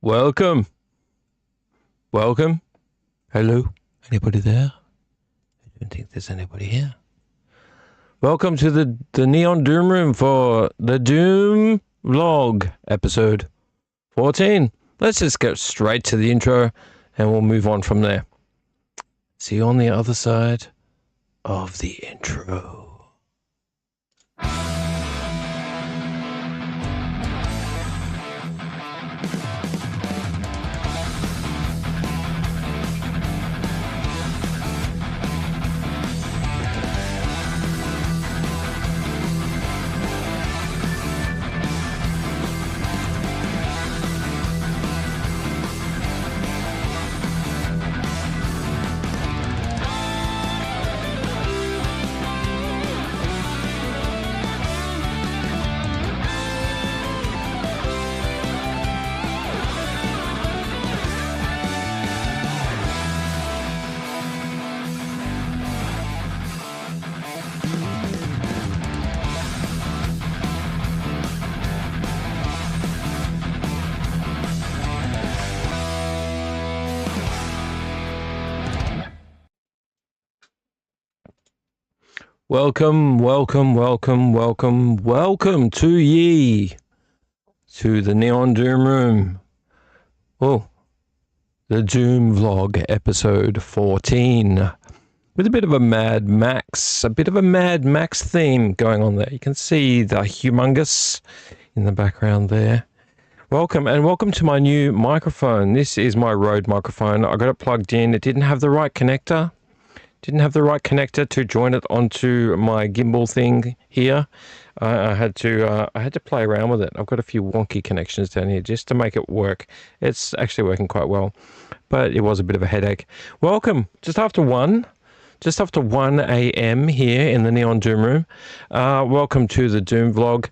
Welcome. Hello? Anybody there? I don't think there's anybody here. Welcome to the Neon Doom Room for the Doom Vlog, episode 14. Let's just go straight to the intro and we'll move on from there. See you on the other side of the intro. Welcome to ye to the Neon Doom Room. Oh, the Doom Vlog episode 14 with a bit of a Mad Max theme going on there. You can see the humongous in the background there. Welcome to my new microphone. This is my Rode microphone. I got it plugged in. It didn't have the right connector. To join it onto my gimbal thing here. I had to play around with it. I've got a few wonky connections down here just to make it work. It's actually working quite well, but it was a bit of a headache. Welcome, just after 1 a.m. here in the Neon Doom Room. Welcome to the Doom Vlog.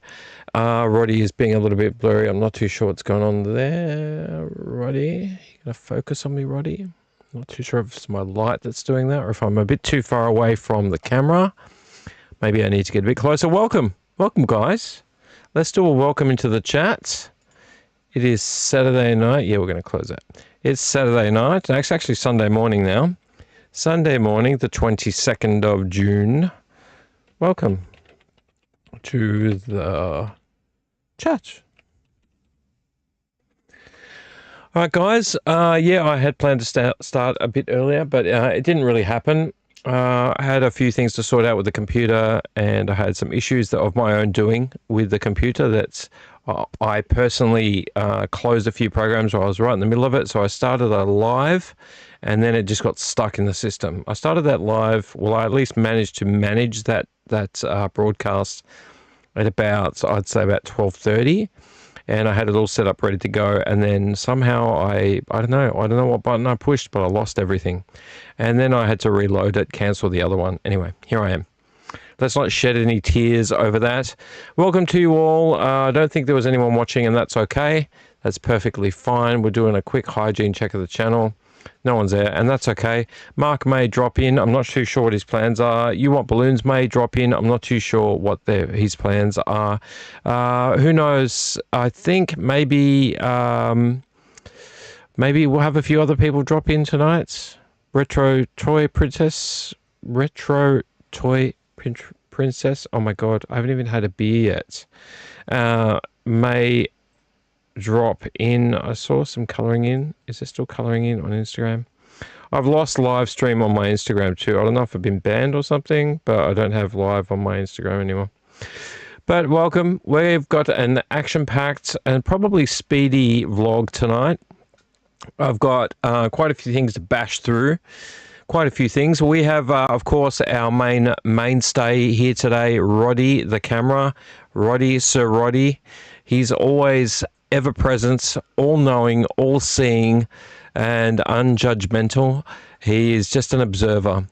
Roddy is being a little bit blurry. I'm not too sure what's going on there. Roddy, you gonna focus on me, Roddy? Not too sure if it's my light that's doing that or if I'm a bit too far away from the camera. Maybe I need to get a bit closer. Welcome guys. Let's do a welcome into the chat. It is Saturday night. Yeah, we're going to close that. It's Saturday night. It's actually Sunday morning now. Sunday morning, the 22nd of June. Welcome to the chat. All right, guys. Yeah, I had planned to start a bit earlier, but it didn't really happen. I had a few things to sort out with the computer, and I had some issues of my own doing with the computer. That's I personally closed a few programs while I was right in the middle of it, so I started a live, and then it just got stuck in the system. I started that live. Well, I at least managed to manage that broadcast at about, I'd say, about 12:30. And I had it all set up ready to go, and then somehow I don't know what button I pushed, but I lost everything. And then I had to reload it, cancel the other one. Anyway, here I am. Let's not shed any tears over that. Welcome to you all. I don't think there was anyone watching, and that's okay. That's perfectly fine. We're doing a quick hygiene check of the channel. No one's there, and that's okay. Mark may drop in. I'm not too sure what his plans are. You Want Balloons may drop in. I'm not too sure what his plans are. Who knows? I think maybe we'll have a few other people drop in tonight. Retro Toy Princess. Oh my God, I haven't even had a beer yet. May drop in. I saw some coloring in. Is there still coloring in on Instagram? I've lost live stream on my Instagram too. I don't know if I've been banned or something, but I don't have live on my Instagram anymore. But welcome. We've got an action-packed and probably speedy vlog tonight. I've got quite a few things to bash through. Quite a few things. We have, of course, our mainstay here today, Roddy, the camera. Sir Roddy. He's always ever present, all-knowing, all-seeing, and unjudgmental. He is just an observer,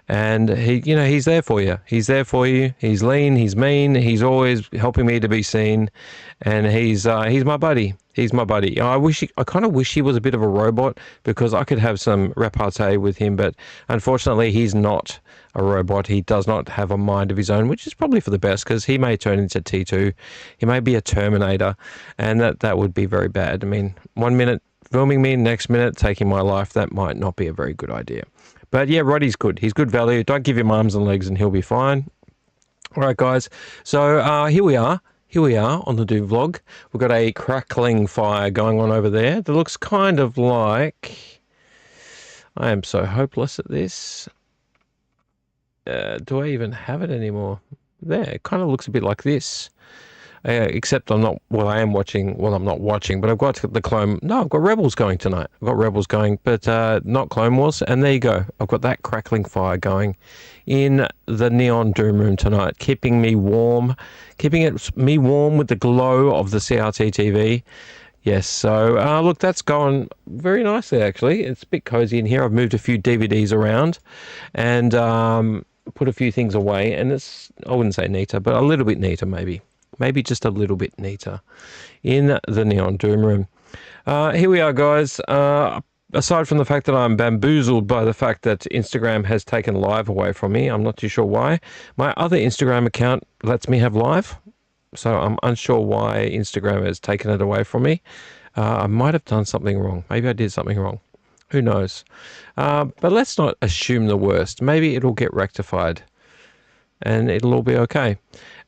and he's there for you. He's lean, he's mean, he's always helping me to be seen, and he's my buddy. I kind of wish he was a bit of a robot, because I could have some repartee with him, but unfortunately he's not a robot. He does not have a mind of his own, which is probably for the best, because he may turn into T2. He may be a Terminator, and that would be very bad. I mean, one minute filming me next minute, taking my life, that might not be a very good idea. But yeah, Roddy's good. He's good value. Don't give him arms and legs and he'll be fine. All right, guys. So here we are. Here we are on the Dooom vlog. We've got a crackling fire going on over there that looks kind of like... I am so hopeless at this. Do I even have it anymore? There, it kind of looks a bit like this. Except I'm not, well, I am watching, well, I'm not watching, but I've got the Clone, no, I've got Rebels going tonight. I've got Rebels going, but not Clone Wars. And there you go. I've got that crackling fire going in the neon Dooom room tonight, keeping me warm, me warm with the glow of the CRT TV. Yes, so look, that's going very nicely, actually. It's a bit cozy in here. I've moved a few DVDs around and put a few things away, and it's, I wouldn't say neater, but a little bit neater maybe. Maybe just a little bit neater in the neon Dooom room. Here we are, guys. Aside from the fact that I'm bamboozled by the fact that Instagram has taken live away from me, I'm not too sure why. My other Instagram account lets me have live, so I'm unsure why Instagram has taken it away from me. I might have done something wrong. Maybe I did something wrong. Who knows? But let's not assume the worst. Maybe it'll get rectified and it'll all be okay.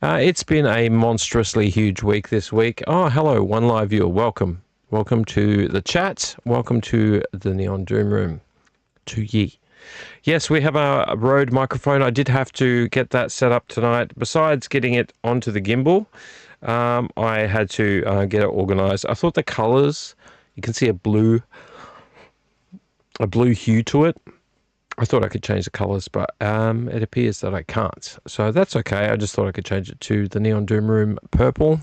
It's been a monstrously huge week this week. Oh, hello, one live viewer. Welcome. Welcome to the chat. Welcome to the Neon Dooom room. To ye. Yes, we have a Rode microphone. I did have to get that set up tonight. Besides getting it onto the gimbal, I had to get it organized. I thought the colors, you can see a blue hue to it. I thought I could change the colors, but it appears that I can't. So that's okay. I just thought I could change it to the Neon Dooom room purple.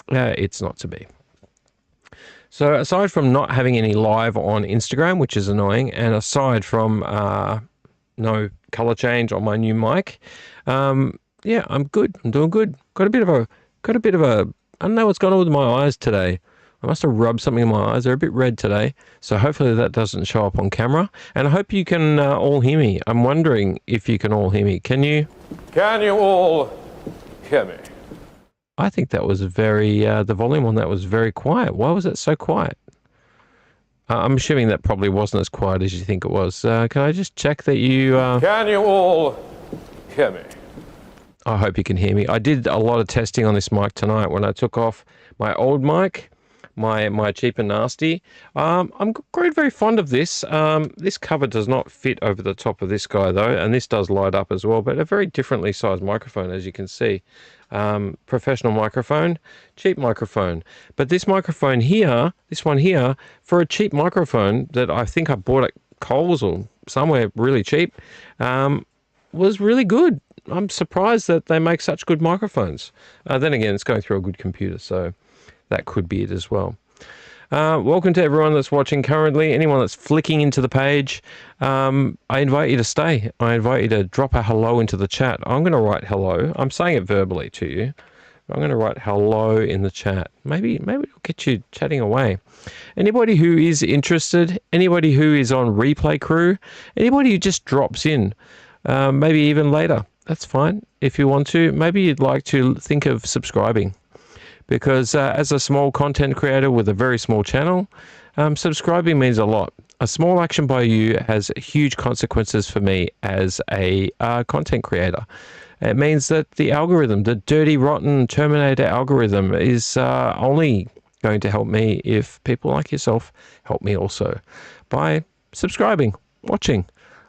It's not to be. So aside from not having any live on Instagram, which is annoying, and aside from no color change on my new mic, yeah, I'm good. I'm doing good. Got a bit of a, I don't know what's going on with my eyes today. I must have rubbed something in my eyes. They're a bit red today. So hopefully that doesn't show up on camera. And I hope you can all hear me. I'm wondering if you can all hear me. Can you? Can you all hear me? I think that was very, the volume on that was very quiet. Why was it so quiet? I'm assuming that probably wasn't as quiet as you think it was. Can I just check that you... Can you all hear me? I hope you can hear me. I did a lot of testing on this mic tonight when I took off my old mic. My cheap and nasty. I'm very fond of this. This cover does not fit over the top of this guy though, and this does light up as well, but a very differently sized microphone, as you can see. Professional microphone, cheap microphone. But this microphone here, this one here, for a cheap microphone that I think I bought at Coles or somewhere really cheap, was really good. I'm surprised that they make such good microphones. Then again, it's going through a good computer, so that could be it as well. Welcome to everyone that's watching currently. Anyone that's flicking into the page, I invite you to stay. I invite you to drop a hello into the chat. I'm going to write hello. I'm saying it verbally to you. I'm going to write hello in the chat. Maybe it'll get you chatting away. Anybody who is interested, anybody who is on replay crew, anybody who just drops in, maybe even later, that's fine. If you want to, maybe you'd like to think of subscribing. Because as a small content creator with a very small channel, subscribing means a lot. A small action by you has huge consequences for me as a content creator. It means that the algorithm, the dirty, rotten Terminator algorithm, is only going to help me if people like yourself help me also by subscribing, watching,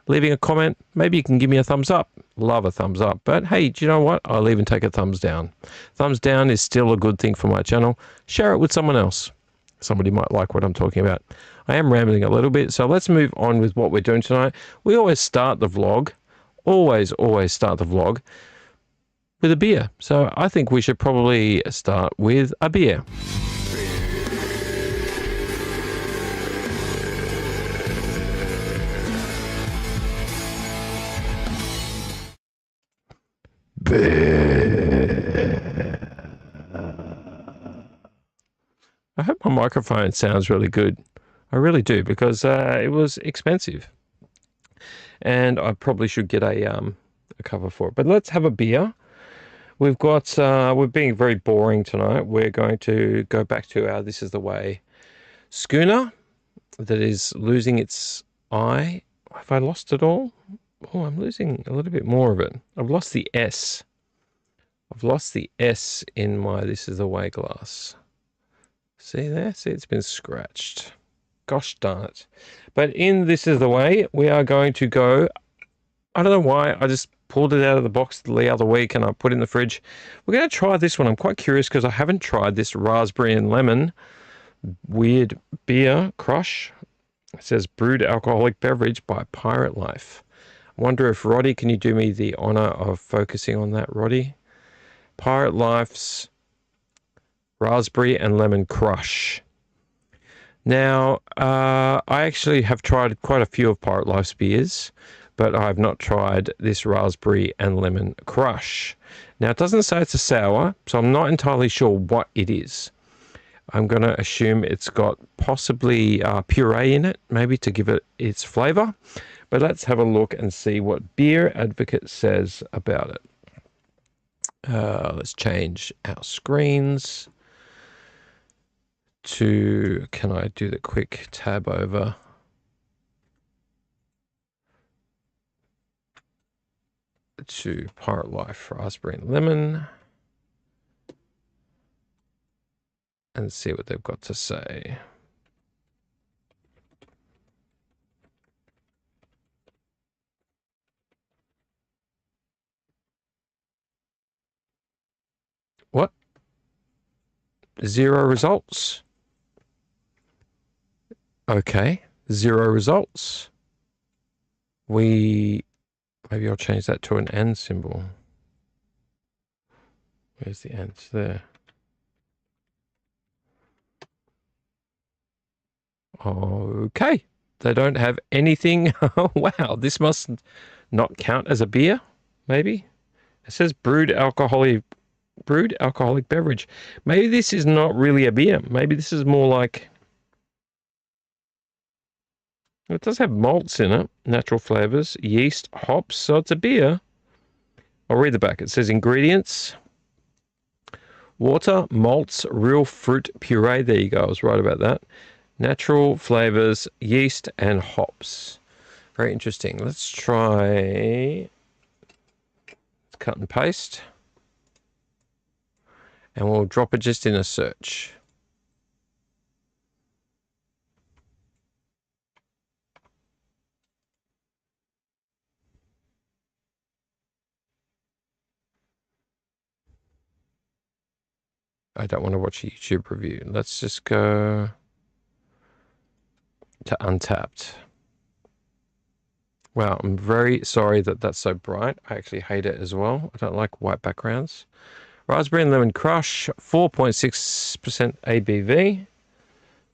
leaving a comment. Maybe you can give me a thumbs up. Love a thumbs up. But hey, do you know what? I'll even take a thumbs down. Thumbs down is still a good thing for my channel. Share it with someone else. Somebody might like what I'm talking about. I am rambling a little bit, so let's move on with what we're doing tonight. We always start the vlog, always start the vlog with a beer. So I think we should probably start with a beer. I hope my microphone sounds really good. I really do, because it was expensive, and I probably should get a cover for it. But let's have a beer. We've got we're being very boring tonight. We're going to go back to our This Is the Way schooner. that is losing its eye. Have I lost it all? Oh, I'm losing a little bit more of it. I've lost the S. I've lost the S in my This Is the Way glass. See there? See, it's been scratched. Gosh darn it. But in This Is the Way, we are going to go... I don't know why, I just pulled it out of the box the other week and I put it in the fridge. We're going to try this one. I'm quite curious because I haven't tried this raspberry and lemon weird beer crush. It says brewed alcoholic beverage by Pirate Life. I wonder if Roddy, can you do me the honor of focusing on that, Roddy? Pirate Life's raspberry and lemon crush. Now, I actually have tried quite a few of Pirate Life's beers, but I have not tried this raspberry and lemon crush. Now, it doesn't say it's a sour, so I'm not entirely sure what it is. I'm going to assume it's got possibly puree in it, maybe to give it its flavor. But let's have a look and see what Beer Advocate says about it. Let's change our screens to, can I do the quick tab over? To Pirate Life Raspberry and Lemon and see what they've got to say. What? 0 results? Okay, 0 results. Maybe I'll change that to an N symbol. Where's the N? It's there. Okay, they don't have anything. Wow, this must not count as a beer, maybe? It says brewed alcoholic beverage. Maybe this is not really a beer. Maybe this is more like... It does have malts in it, natural flavors, yeast, hops, so it's a beer. I'll read the back. It says ingredients: water, malts, real fruit puree. There you go. I was right about that. Natural flavors, yeast, and hops. Very interesting. Let's try cut and paste. And we'll drop it just in a search. I don't want to watch a YouTube review. Let's just go to Untapped. Wow, I'm very sorry that that's so bright. I actually hate it as well. I don't like white backgrounds. Raspberry and Lemon Crush, 4.6% ABV,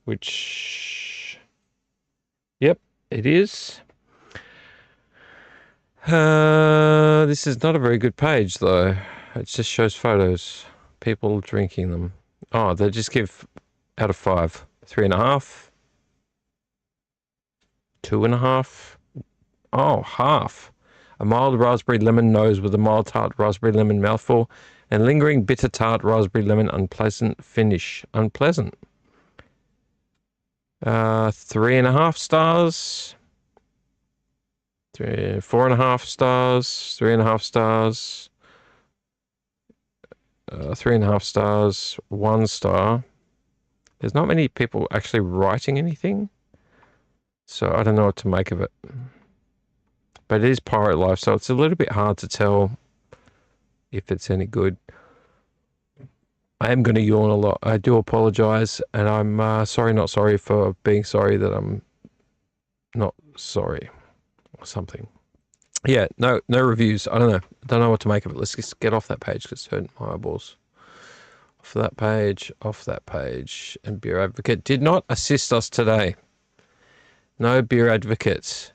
which, yep, it is. This is not a very good page, though. It just shows photos. People drinking them. Oh, they just give out of 5. 3.5. 2.5. Oh, half. A mild raspberry lemon nose with a mild tart raspberry lemon mouthful and lingering bitter tart raspberry lemon unpleasant finish. Unpleasant. 3.5 stars. 4.5 stars. 3.5 stars. 3.5 stars. 1 star. There's not many people actually writing anything, so I don't know what to make of it. But it is Pirate Life, so it's a little bit hard to tell if it's any good. I am going to yawn a lot. I do apologize, and I'm sorry, not sorry for being sorry that I'm not sorry or something. Yeah, no reviews. I don't know. Don't know what to make of it. Let's just get off that page because it's hurting my eyeballs. Off that page. And Beer Advocate did not assist us today. No Beer Advocates.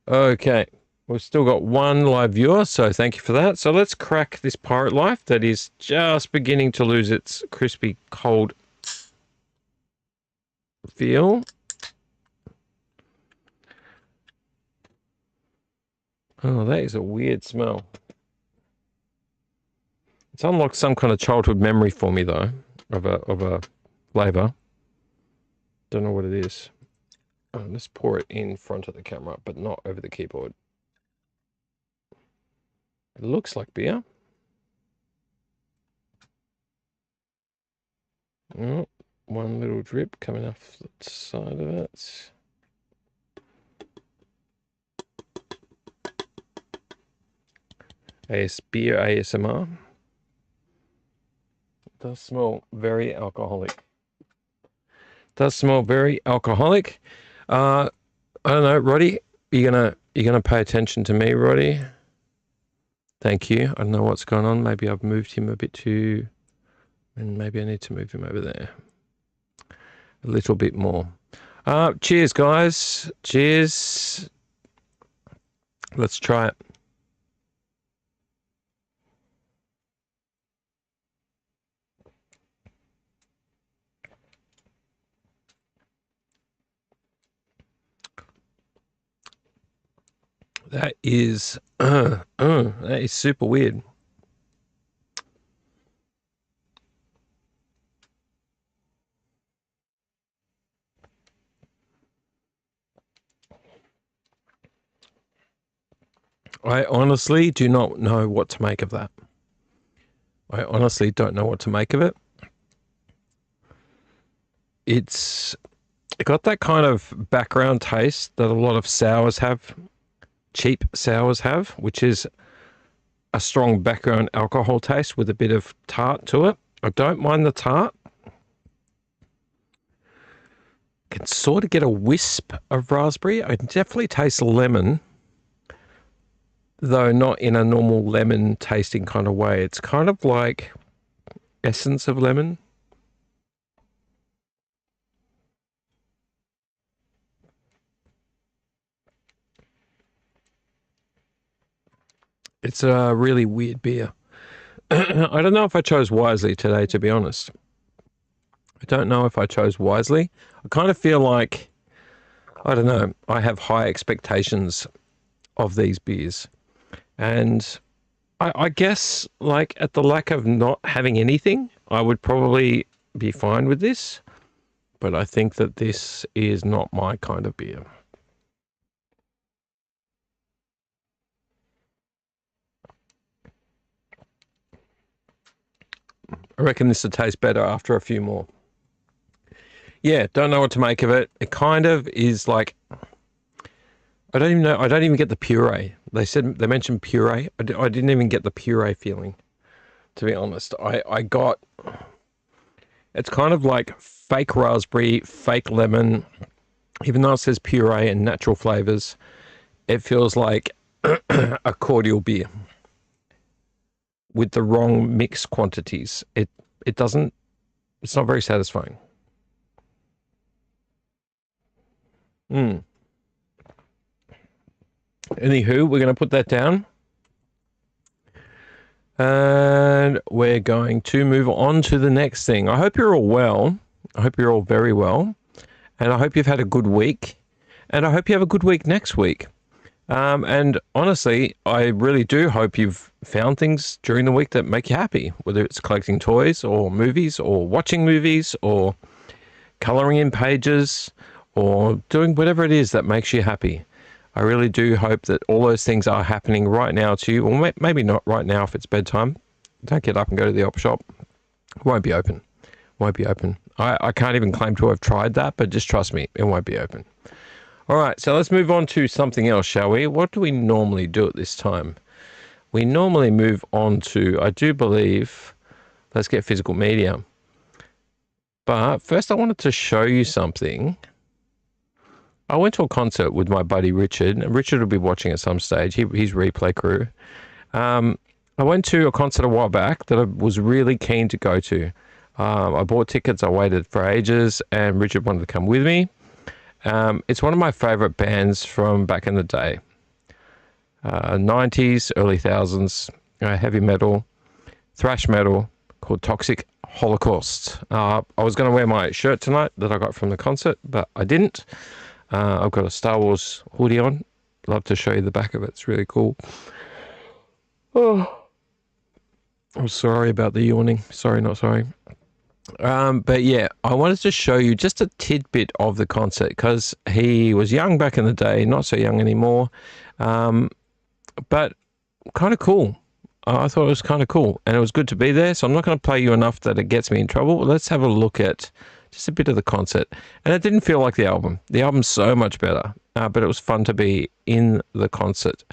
Okay, we've still got 1 live viewer, so thank you for that. So let's crack this Pirate Life that is just beginning to lose its crispy, cold feel. Oh, that is a weird smell. It's unlocked some kind of childhood memory for me, though, of a flavor. Don't know what it is. Let's pour it in front of the camera, but not over the keyboard. It looks like beer. Oh, one little drip coming off the side of it. Beer ASMR. It does smell very alcoholic. Does smell very alcoholic. I don't know, Roddy. You're gonna pay attention to me, Roddy. Thank you. I don't know what's going on. Maybe I've moved him a bit too, and maybe I need to move him over there a little bit more. Cheers, guys. Cheers. Let's try it. That is super weird. I honestly do not know what to make of that. I honestly don't know what to make of it. It's got that kind of background taste that a lot of sours have, cheap sours have, which is a strong background alcohol taste with a bit of tart to it. I don't mind the tart. Can sort of get a wisp of raspberry. I definitely taste lemon, though not in a normal lemon tasting kind of way. It's kind of like essence of lemon. It's a really weird beer. I don't know if I chose wisely today, to be honest. I don't know if I chose wisely. I kind of feel like, I don't know, I have high expectations of these beers. And I guess, like, at the lack of not having anything, I would probably be fine with this. But I think that this is not my kind of beer. I reckon this will taste better after a few more. Yeah, don't know what to make of it. It kind of is like, I don't even know. I don't even get the puree. They mentioned puree. I didn't even get the puree feeling, to be honest. I got, it's kind of like fake raspberry, fake lemon. Even though it says puree and natural flavors, it feels like a cordial beer with the wrong mix quantities. It doesn't, it's not very satisfying. Anywho, we're going to put that down. And we're going to move on to the next thing. I hope you're all well. I hope you're all very well. And I hope you've had a good week. And I hope you have a good week next week. And honestly, I really do hope you've found things during the week that make you happy, whether it's collecting toys or movies or watching movies or coloring in pages or doing whatever it is that makes you happy. I really do hope that all those things are happening right now to you, or maybe not right now if it's bedtime. Don't get up and go to the op shop. It won't be open. Won't be open. I can't even claim to have tried that, but just trust me, it won't be open. All right, so let's move on to something else, shall we? What do we normally do at this time? We normally move on to, I do believe, let's get physical media. But first I wanted to show you something. I went to a concert with my buddy Richard, and Richard will be watching at some stage. He's replay crew. I went to a concert a while back that I was really keen to go to. I bought tickets, I waited for ages, and Richard wanted to come with me. It's one of my favorite bands from back in the day. 90s, early thousands, heavy metal, thrash metal, called Toxic Holocaust. I was going to wear my shirt tonight that I got from the concert, but I didn't. I've got a Star Wars hoodie on. Love to show you the back of it. It's really cool. Oh, I'm sorry about the yawning. Sorry, not sorry. But yeah, I wanted to show you just a tidbit of the concert because he was young back in the day, not so young anymore, um, but kind of cool. I thought it was kind of cool, and it was good to be there. So I'm not going to play you enough that it gets me in trouble. Let's have a look at just a bit of the concert, and it didn't feel like the album. The album's so much better, but it was fun to be in the concert,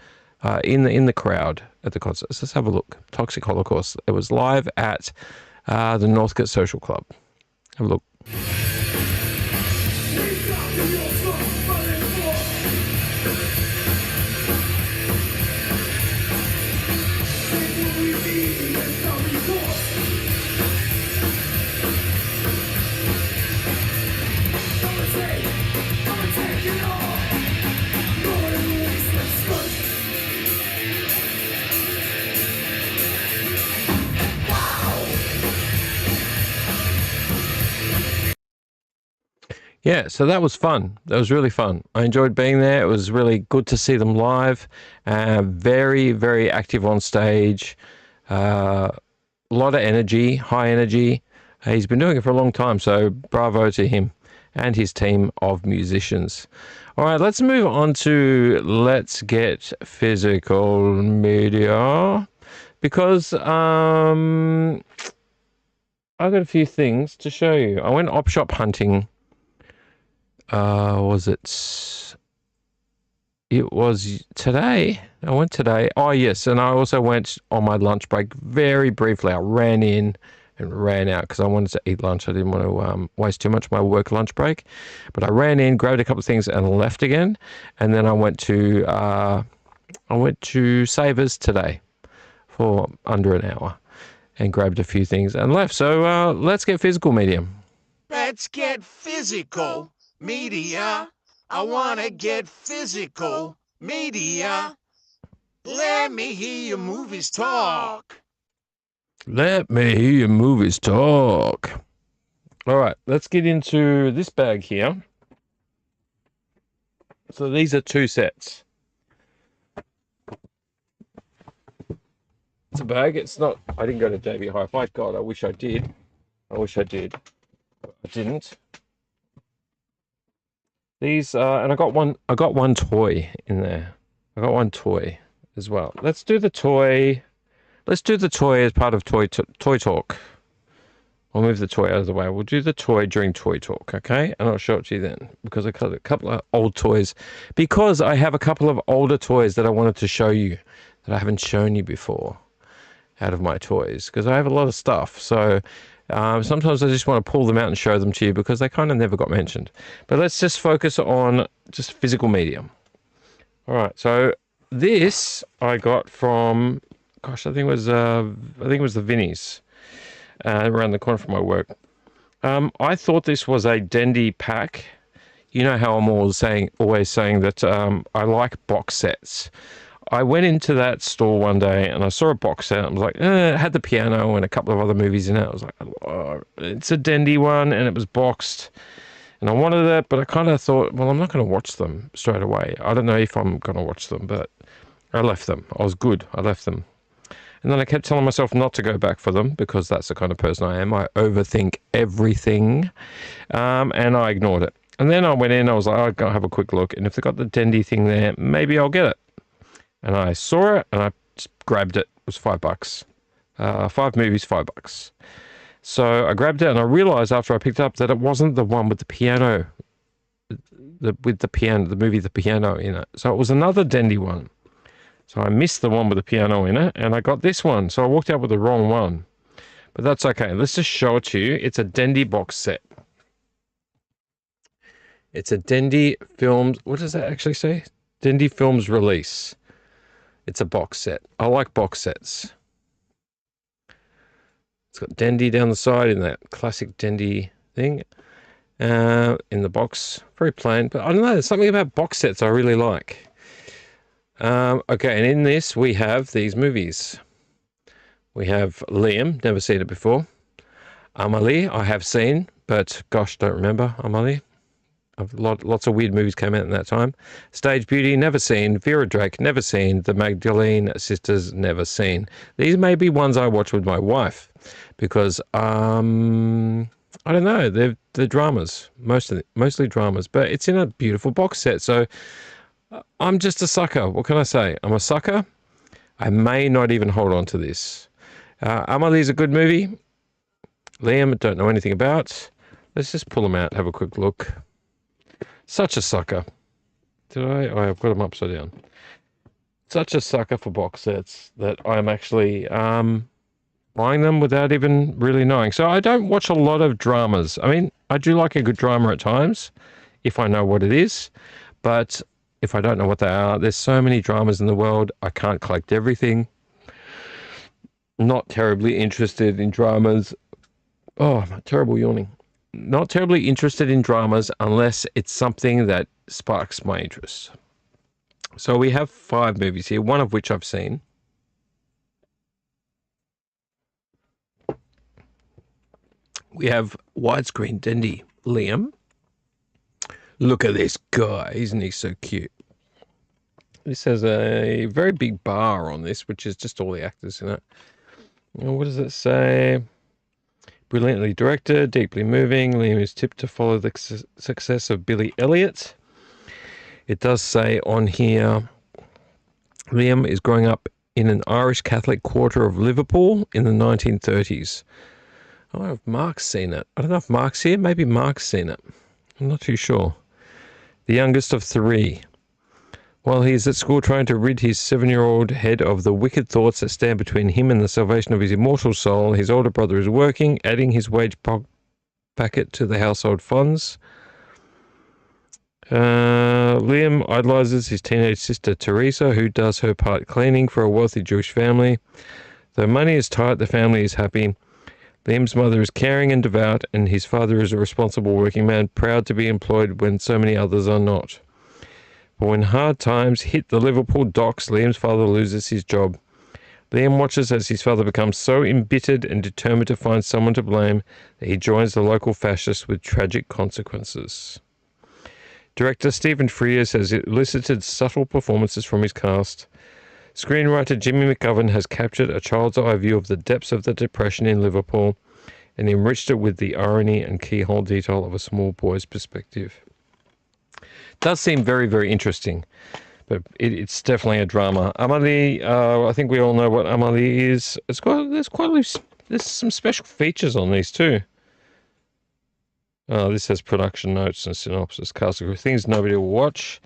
in the crowd at the concert. So let's have a look. Toxic Holocaust. It was live at the Northcote Social Club. Have a look. Yeah, so that was fun. That was really fun. I enjoyed being there. It was really good to see them live. Very, very active on stage. A lot of energy, high energy. He's been doing it for a long time, so bravo to him and his team of musicians. All right, let's move on to Let's Get Physical Media because I've got a few things to show you. I went op shop hunting. Was it? It was today. I went today. Oh, yes. And I also went on my lunch break very briefly. I ran in and ran out because I wanted to eat lunch. I didn't want to waste too much of my work lunch break. But I ran in, grabbed a couple of things, and left again. And then I went to Savers today for under an hour and grabbed a few things and left. So let's get physical, medium. Let's get physical media. I wanna get physical media. Let me hear your movies talk. Let me hear your movies talk. All right, let's get into this bag here. So these are two sets. It's a bag. It's not. I didn't go to JB Hi-Fi. God, I wish I did. I didn't. These and I got one toy in there. I got one toy as well. Let's do the toy. Let's do the toy as part of toy talk. I'll move the toy out of the way. We'll do the toy during toy talk, okay? And I'll show it to you then because I got a couple of old toys. Because I have a couple of older toys that I wanted to show you that I haven't shown you before out of my toys because I have a lot of stuff. So sometimes I just want to pull them out and show them to you because they kind of never got mentioned. But let's just focus on just physical medium. All right. So this I got from, gosh, I think it was the Vinnies around the corner from my work. I thought this was a Dendy pack. You know how I'm always saying that I like box sets. I went into that store one day and I saw a box set. I was like, it had the piano and a couple of other movies in it. I was like, oh, it's a Dendy one and it was boxed. And I wanted it, but I kind of thought, well, I'm not going to watch them straight away. I don't know if I'm going to watch them, but I left them. I was good. I left them. And then I kept telling myself not to go back for them because that's the kind of person I am. I overthink everything. And I ignored it. And then I went in, I was like, I'll go have a quick look. And if they got the Dendy thing there, maybe I'll get it. And I saw it and I just grabbed it. It was $5. 5 movies, $5. So I grabbed it and I realized after I picked it up that it wasn't the one with the piano, the movie The Piano in it. So it was another Dendy one. So I missed the one with the piano in it and I got this one. So I walked out with the wrong one. But that's okay. Let's just show it to you. It's a Dendy box set. It's a Dendy Films. What does that actually say? Dendy Films release. It's a box set. I like box sets. It's got Dendy down the side in that classic Dendy thing. In the box. Very plain. But I don't know. There's something about box sets I really like. Okay, and in this we have these movies. We have Liam. Never seen it before. Amelie, I have seen. But gosh, don't remember Amelie. Lots of weird movies came out in that time. Stage Beauty, never seen. Vera Drake, never seen. The Magdalene Sisters, never seen. These may be ones I watch with my wife because I don't know. They're dramas, mostly dramas, but it's in a beautiful box set. So I'm just a sucker. What can I say? I'm a sucker. I may not even hold on to this. Amelie's a good movie. Liam, don't know anything about. Let's just pull them out, have a quick look. Such a sucker. Did I? Oh, I've got them upside down. Such a sucker for box sets that I'm actually buying them without even really knowing. So I don't watch a lot of dramas. I mean, I do like a good drama at times if I know what it is. But if I don't know what they are, there's so many dramas in the world. I can't collect everything. Not terribly interested in dramas. Oh, terrible yawning. Not terribly interested in dramas unless it's something that sparks my interest. So we have 5 movies here, one of which I've seen. We have Widescreen Dendy. Liam. Look at this guy. Isn't he so cute? This has a very big bar on this, which is just all the actors in it. What does it say? Brilliantly directed, deeply moving. Liam is tipped to follow the success of Billy Elliot. It does say on here, Liam is growing up in an Irish Catholic quarter of Liverpool in the 1930s. I don't know if Mark's seen it. I don't know if Mark's here. Maybe Mark's seen it. I'm not too sure. The youngest of 3. While he is at school trying to rid his 7-year-old head of the wicked thoughts that stand between him and the salvation of his immortal soul, his older brother is working, adding his wage packet to the household funds. Liam idolizes his teenage sister Teresa, who does her part cleaning for a wealthy Jewish family. Though money is tight, the family is happy. Liam's mother is caring and devout, and his father is a responsible working man, proud to be employed when so many others are not. But when hard times hit the Liverpool docks, Liam's father loses his job. Liam watches as his father becomes so embittered and determined to find someone to blame that he joins the local fascists with tragic consequences. Director Stephen Frears has elicited subtle performances from his cast. Screenwriter Jimmy McGovern has captured a child's eye view of the depths of the Depression in Liverpool and enriched it with the irony and keyhole detail of a small boy's perspective. Does seem very, very interesting, but it's definitely a drama. Amelie, I think we all know what Amelie is. There's some special features on these too. This has production notes and synopsis, cast of things nobody will watch.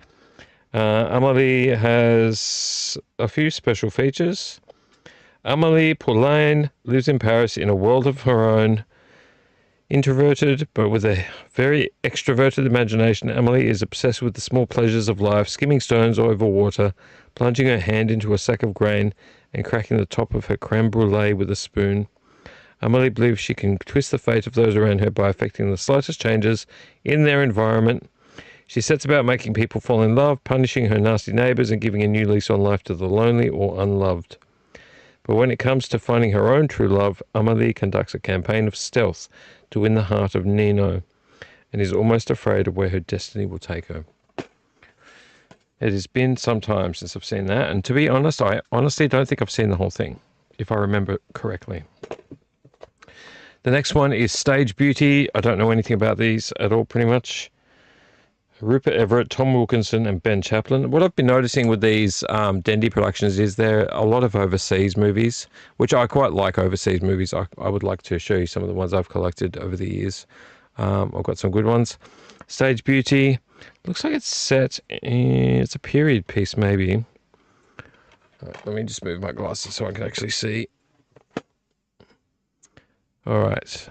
Amelie has a few special features. Amelie Poulain lives in Paris in a world of her own. Introverted, but with a very extroverted imagination, Amelie is obsessed with the small pleasures of life, skimming stones over water, plunging her hand into a sack of grain, and cracking the top of her creme brulee with a spoon. Amelie believes she can twist the fate of those around her by affecting the slightest changes in their environment. She sets about making people fall in love, punishing her nasty neighbours, and giving a new lease on life to the lonely or unloved. But when it comes to finding her own true love, Amelie conducts a campaign of stealth to win the heart of Nino, and is almost afraid of where her destiny will take her. It has been some time since I've seen that, and to be honest, I honestly don't think I've seen the whole thing, if I remember correctly. The next one is Stage Beauty. I don't know anything about these at all, pretty much. Rupert Everett, Tom Wilkinson, and Ben Chaplin. What I've been noticing with these Dendy productions is there are a lot of overseas movies, which I quite like overseas movies. I would like to show you some of the ones I've collected over the years. I've got some good ones. Stage Beauty. Looks like it's set it's a period piece, maybe. Right, let me just move my glasses so I can actually see. All right.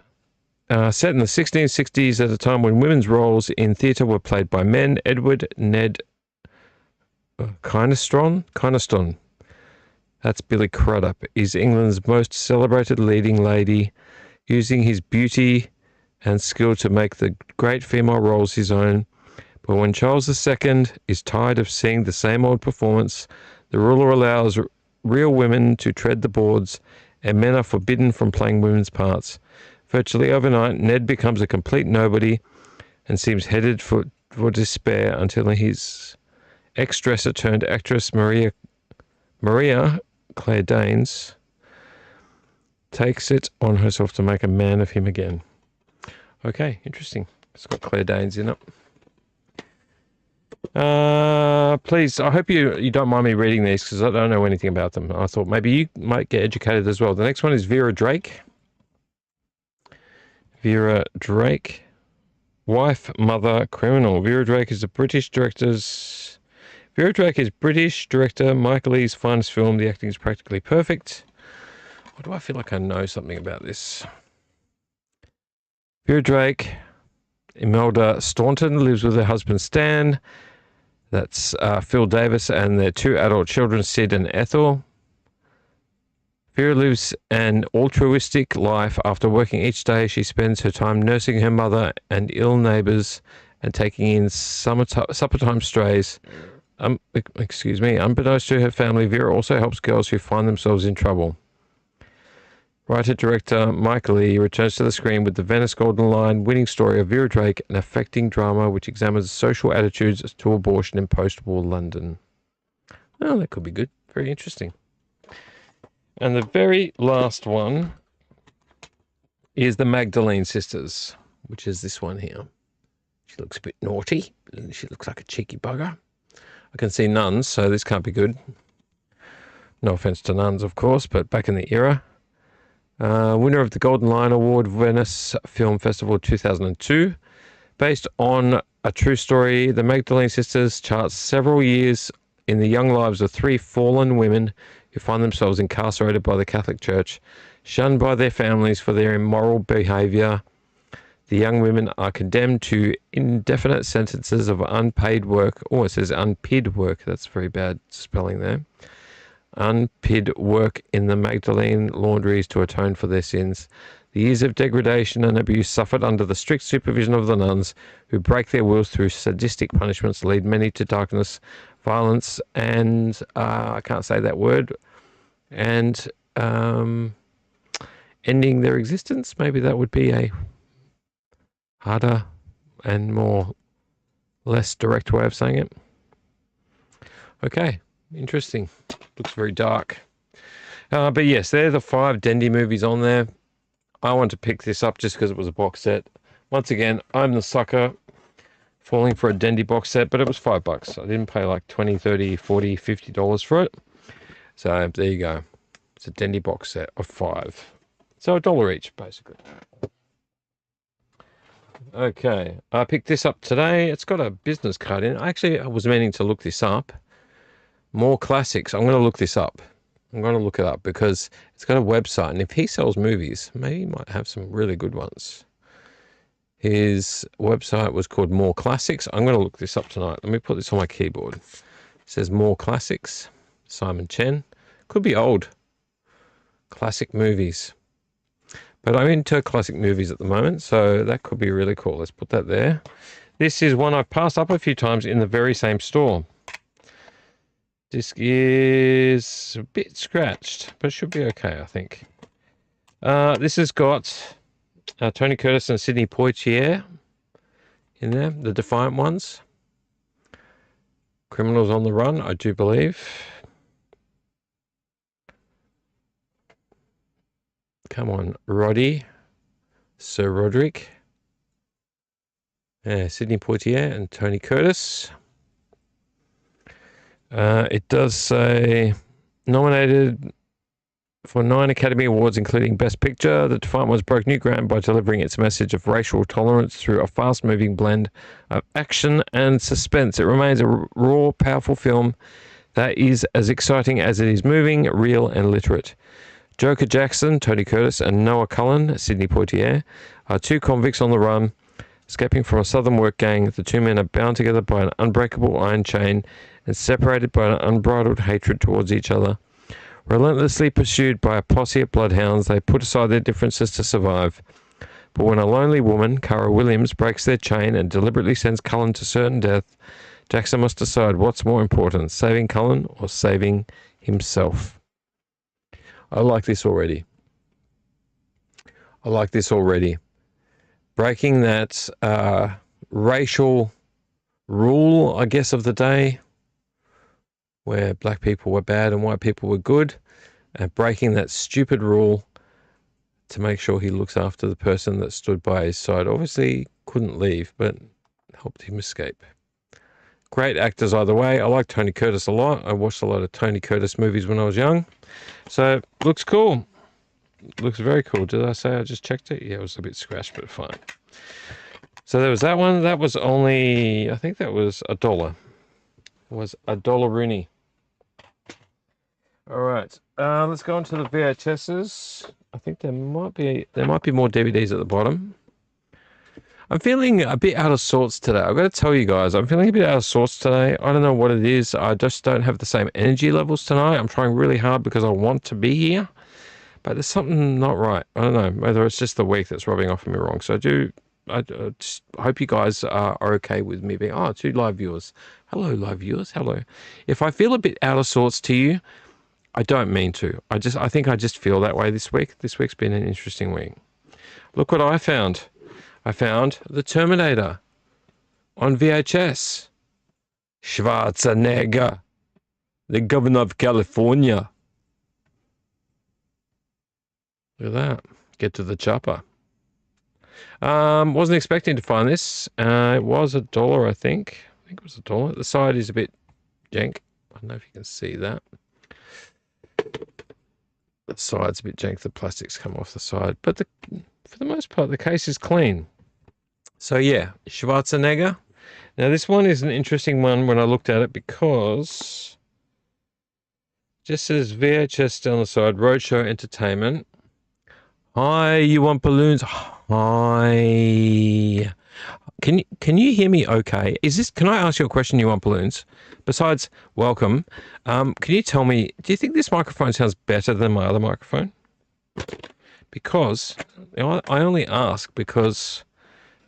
Set in the 1660s at a time when women's roles in theatre were played by men, Edward Ned Kynaston, that's Billy Crudup, is England's most celebrated leading lady, using his beauty and skill to make the great female roles his own. But when Charles II is tired of seeing the same old performance, the ruler allows real women to tread the boards, and men are forbidden from playing women's parts. Virtually overnight, Ned becomes a complete nobody and seems headed for despair until his ex-dresser turned actress Maria Claire Danes takes it on herself to make a man of him again. Okay, interesting. It's got Claire Danes in it. Please, I hope you don't mind me reading these because I don't know anything about them. I thought maybe you might get educated as well. The next one is Vera Drake. Vera Drake. Wife, mother, criminal. Vera Drake is British director Michael Lee's finest film. The acting is practically perfect. Why do I feel like I know something about this? Vera Drake, Imelda Staunton, lives with her husband Stan. That's Phil Davis and their 2 adult children, Sid and Ethel. Vera lives an altruistic life. After working each day, she spends her time nursing her mother and ill neighbours and taking in suppertime strays. Unbeknownst to her family, Vera also helps girls who find themselves in trouble. Writer-director Michael Lee returns to the screen with the Venice Golden Lion winning story of Vera Drake, an affecting drama which examines social attitudes to abortion in post-war London. Oh, that could be good. Very interesting. And the very last one is the Magdalene Sisters, which is this one here. She looks a bit naughty. She looks like a cheeky bugger. I can see nuns, so this can't be good. No offense to nuns, of course, but back in the era. Winner of the Golden Lion Award, Venice Film Festival 2002. Based on a true story, the Magdalene Sisters charts several years in the young lives of 3 fallen women who find themselves incarcerated by the Catholic Church, shunned by their families for their immoral behaviour. The young women are condemned to indefinite sentences of unpaid work. Oh, it says unpaid work. That's very bad spelling there. Unpaid work in the Magdalene laundries to atone for their sins. The years of degradation and abuse suffered under the strict supervision of the nuns, who break their wills through sadistic punishments, lead many to darkness, violence, and I can't say that word, and ending their existence. Maybe that would be a harder and less direct way of saying it. Okay, interesting. Looks very dark. But yes, they're the 5 Dendy movies on there. I want to pick this up just because it was a box set. Once again, I'm the sucker falling for a Dendy box set, but it was $5. I didn't pay like $20, $30, $40, $50 for it. So there you go. It's a Dendy box set of 5. So $1 each, basically. Okay, I picked this up today. It's got a business card in it. I was meaning to look this up. More classics. I'm going to look this up. I'm going to look it up because it's got a website, and if he sells movies, maybe he might have some really good ones. His website was called More Classics. I'm going to look this up tonight. Let me put this on my keyboard. It says More Classics. Simon Chen. Could be old. Classic movies. But I'm into classic movies at the moment, so that could be really cool. Let's put that there. This is one I've passed up a few times in the very same store. Disc is a bit scratched, but it should be okay, I think. This has got Tony Curtis and Sidney Poitier in there, the Defiant Ones. Criminals on the Run, I do believe. Come on, Roddy. Sir Roderick. Sidney Poitier and Tony Curtis. It does say nominated for 9 Academy Awards, including Best Picture. The Defiant Ones broke new ground by delivering its message of racial tolerance through a fast-moving blend of action and suspense. It remains a raw, powerful film that is as exciting as it is moving, real, and literate. Joker Jackson, Tony Curtis, and Noah Cullen, Sidney Poitier, are 2 convicts on the run. Escaping from a southern work gang, the 2 men are bound together by an unbreakable iron chain and separated by an unbridled hatred towards each other. Relentlessly pursued by a posse of bloodhounds, they put aside their differences to survive. But when a lonely woman, Cara Williams, breaks their chain and deliberately sends Cullen to certain death, Jackson must decide what's more important, saving Cullen or saving himself. I like this already. Breaking that racial rule, I guess, of the day, where black people were bad and white people were good, and breaking that stupid rule to make sure he looks after the person that stood by his side. Obviously couldn't leave, but helped him escape. Great actors either way. I like Tony Curtis a lot. I watched a lot of Tony Curtis movies when I was young. So, looks cool. Looks very cool. Did I say I just checked it? Yeah, it was a bit scratched, but fine. So there was that one. That was only, I think that was $1. It was $1 Rooney. All right. Let's go on to the VHSs. I think there might be more DVDs at the bottom. I'm feeling a bit out of sorts today. I've got to tell you guys, I'm feeling a bit out of sorts today. I don't know what it is. I just don't have the same energy levels tonight. I'm trying really hard because I want to be here, but there's something not right. I don't know whether it's just the week that's rubbing off on me wrong. So I just hope you guys are okay with me being, 2 live viewers. Hello, live viewers. Hello. If I feel a bit out of sorts to you, I don't mean to. I think I just feel that way this week. This week's been an interesting week. Look what I found. I found The Terminator on VHS. Schwarzenegger, the governor of California. Look at that. Get to the chopper. Wasn't expecting to find this. It was $1, I think. I think it was $1. The side is a bit jank. I don't know if you can see that. The side's a bit jank. The plastic's come off the side. But for the most part, the case is clean. So yeah, Schwarzenegger. Now this one is an interesting one when I looked at it because it just says VHS down the side, Roadshow Entertainment. Hi, you want balloons? Hi. Can you hear me okay? Can I ask you a question, you want balloons? Besides, welcome. Can you tell me, do you think this microphone sounds better than my other microphone? Because, I only ask because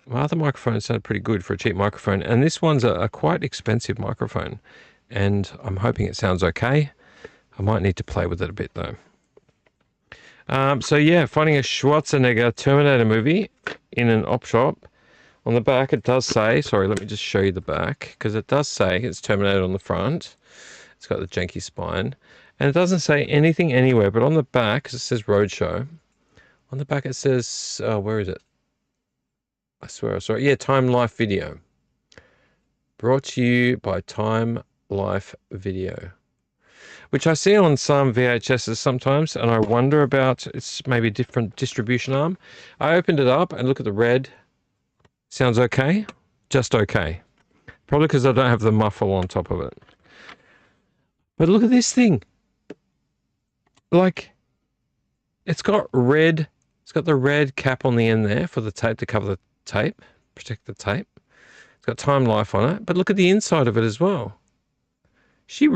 my other microphone sounded pretty good for a cheap microphone, and this one's a quite expensive microphone, and I'm hoping it sounds okay. I might need to play with it a bit though. So yeah, finding a Schwarzenegger Terminator movie in an op shop. On the back, it does say, sorry, let me just show you the back, because it does say it's Terminator on the front. It's got the janky spine. And it doesn't say anything anywhere, but on the back, because it says Roadshow, on the back it says, where is it? I swear I saw it. Yeah, Time Life Video. Brought to you by Time Life Video. Which I see on some VHSs sometimes, and I wonder about, it's maybe a different distribution arm. I opened it up and look at the red. Sounds okay? Just okay. Probably because I don't have the muffle on top of it. But look at this thing. Like, it's got the red cap on the end there for the tape to cover the tape, protect the tape. It's got Time Life on it, but look at the inside of it as well. She's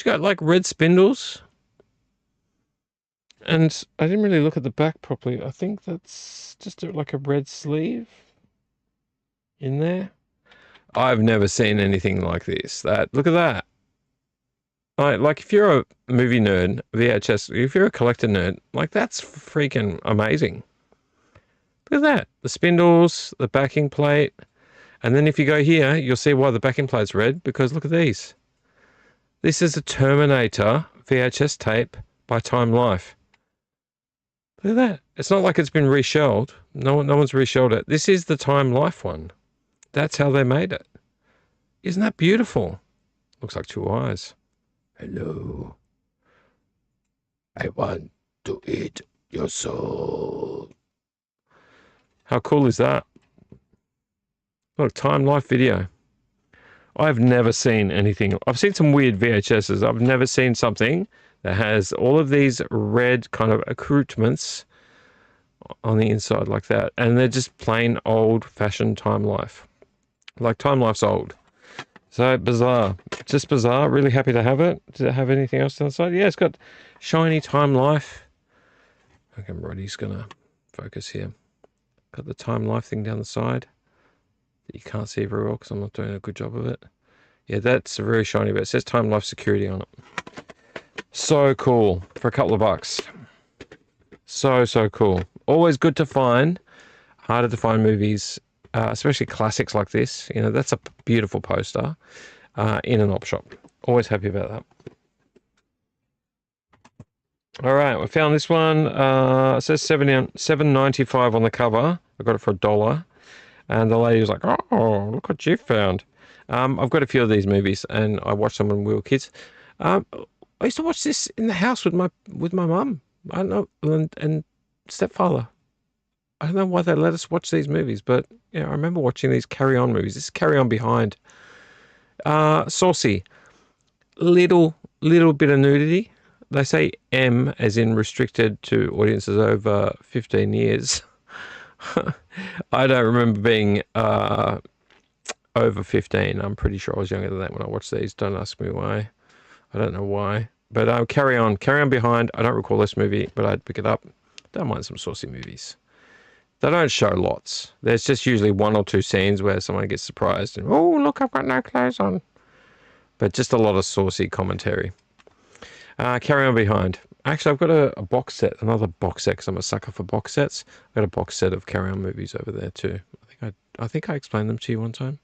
got like red spindles. And I didn't really look at the back properly. I think that's just like a red sleeve in there. I've never seen anything like this. Look at that. Like if you're a movie nerd, VHS, if you're a collector nerd, like that's freaking amazing. Look at that. The spindles, the backing plate. And then if you go here, you'll see why the backing plate's red, because look at these. This is a Terminator VHS tape by Time Life. Look at that. It's not like it's been reshelled. No one's reshelled it. This is the Time Life one. That's how they made it. Isn't that beautiful? Looks like 2 eyes. Hello. I want to eat your soul. How cool is that? Look, Time Life Video. I've never seen anything. I've seen some weird VHSs. I've never seen something that has all of these red kind of accoutrements on the inside like that. And they're just plain old-fashioned Time Life. Like Time Life's old. So bizarre. Just bizarre. Really happy to have it. Does it have anything else on the side? Yeah, it's got shiny Time Life. Okay, Roddy's going to focus here. Got the Time Life thing down the side that you can't see very well because I'm not doing a good job of it. Yeah, that's very shiny, but it says Time Life Security on it. So cool for a couple of bucks. So cool. Always good to find. Harder to find movies especially classics like this. You know, that's a beautiful poster in an op shop. Always happy about that. All right, we found this one. It says $7.95 on the cover. I got it for $1. And the lady was like, "Oh, look what you found." I've got a few of these movies, and I watched them when we were kids. I used to watch this in the house with my mum. I don't know, and stepfather. I don't know why they let us watch these movies, but yeah, I remember watching these Carry On movies. This is Carry On Behind. Saucy, little bit of nudity. They say M as in restricted to audiences over 15 years. I don't remember being over 15. I'm pretty sure I was younger than that when I watched these. Don't ask me why. I don't know why. But Carry On Behind. I don't recall this movie, but I'd pick it up. Don't mind some saucy movies. They don't show lots. There's just usually one or two scenes where someone gets surprised and, oh, look, I've got no clothes on. But just a lot of saucy commentary. Carry On Behind. Actually, I've got a box set, another box set, because I'm a sucker for box sets. I've got a box set of Carry On movies over there too. I think I explained them to you one time.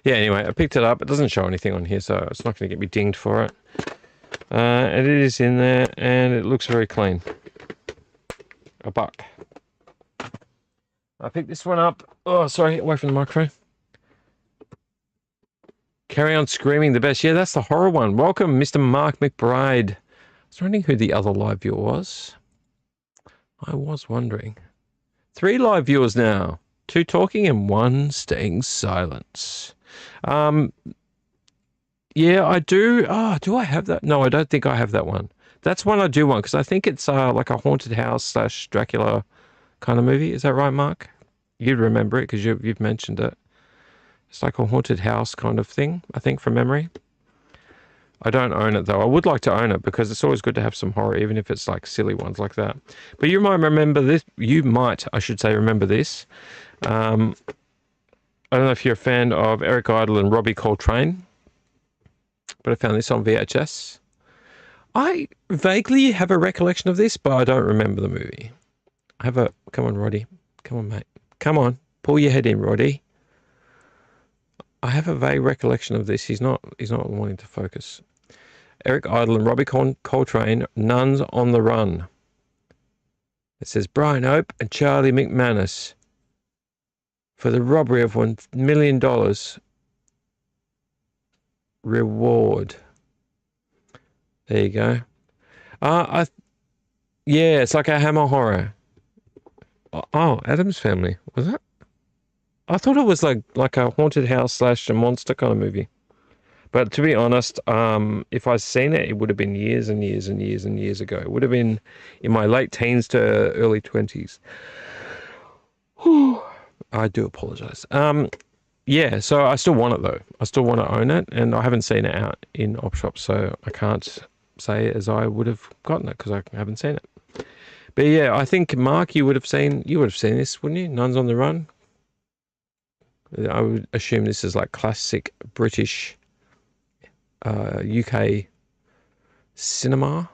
Yeah, anyway, I picked it up. It doesn't show anything on here, so it's not going to get me dinged for it. And it is in there, and it looks very clean. $1. I picked this one up. Oh, sorry, away from the microphone. Carry On Screaming, the best. Yeah, that's the horror one. Welcome, Mr. Mark McBride. I was wondering who the other live viewer was. I was wondering. 3 live viewers now. 2 talking and 1 staying silent. Yeah, I do. Oh, do I have that? No, I don't think I have that one. That's one I do want, because I think it's like a haunted house / Dracula kind of movie. Is that right, Mark? You'd remember it because you've mentioned it. It's like a haunted house kind of thing, I think, from memory. I don't own it, though. I would like to own it because it's always good to have some horror, even if it's like silly ones like that. But you might remember this. You might, I should say, remember this. I don't know if you're a fan of Eric Idle and Robbie Coltrane, but I found this on VHS. I vaguely have a recollection of this, but I don't remember the movie. Come on, Roddy. Come on, mate. Come on. Pull your head in, Roddy. I have a vague recollection of this. He's not wanting to focus. Eric Idle and Robbie Coltrane, Nuns on the Run. It says Brian Hope and Charlie McManus for the robbery of $1 million reward. There you go. Yeah, it's like a Hammer horror. Oh, Addams Family, was it? I thought it was like a haunted house / a monster kind of movie. But to be honest, if I'd seen it, it would have been years and years and years and years ago. It would have been in my late teens to early 20s. I do apologize. Yeah, so I still want it, though. I still want to own it, and I haven't seen it out in op shops, so I can't say as I would have gotten it because I haven't seen it. But yeah, I think, Mark, you would have seen this, wouldn't you? Nuns on the Run. I would assume this is like classic British, UK cinema.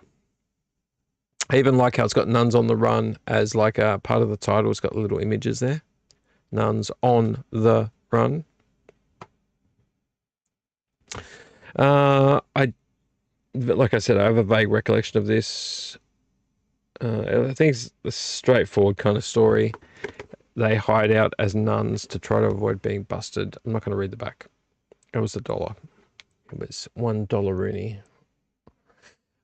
I even like how it's got Nuns on the Run as like a part of the title. It's got little images there. Nuns on the Run. Like I said, I have a vague recollection of this. I think it's a straightforward kind of story. They hide out as nuns to try to avoid being busted. I'm not going to read the back. It was $1. It was $1 Rooney.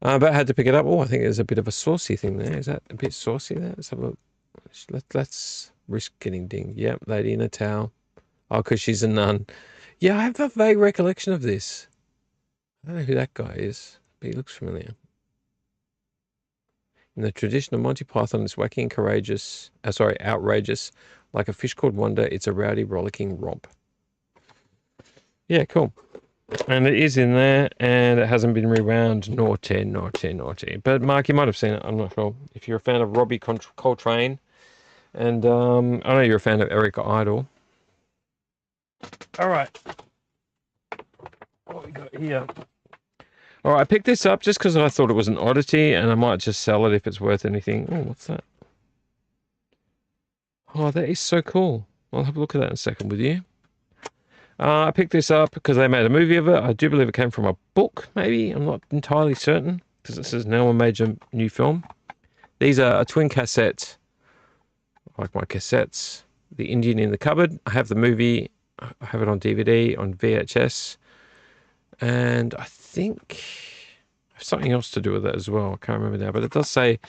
But I had to pick it up. Oh, I think there's a bit of a saucy thing there. Is that a bit saucy there? Let's have a look. Let's risk getting dinged. Yep, lady in a towel. Oh, because she's a nun. Yeah, I have a vague recollection of this. I don't know who that guy is, but he looks familiar. In the tradition of Monty Python, it's wacky and outrageous. Like a fish called Wonder, it's a rowdy, rollicking romp. Yeah, cool. And it is in there, and it hasn't been rewound. Naughty. But Mark, you might have seen it. I'm not sure. If you're a fan of Robbie Coltrane, and I know you're a fan of Eric Idle. All right. What we got here? All right, I picked this up just because I thought it was an oddity, and I might just sell it if it's worth anything. Oh, what's that? Oh, that is so cool. I'll have a look at that in a second with you. I picked this up because they made a movie of it. I do believe it came from a book, maybe. I'm not entirely certain because this is now a major new film. These are a twin cassette, like my cassettes. The Indian in the Cupboard. I have the movie. I have it on DVD, on VHS. And I think I have something else to do with it as well. I can't remember now, but it does say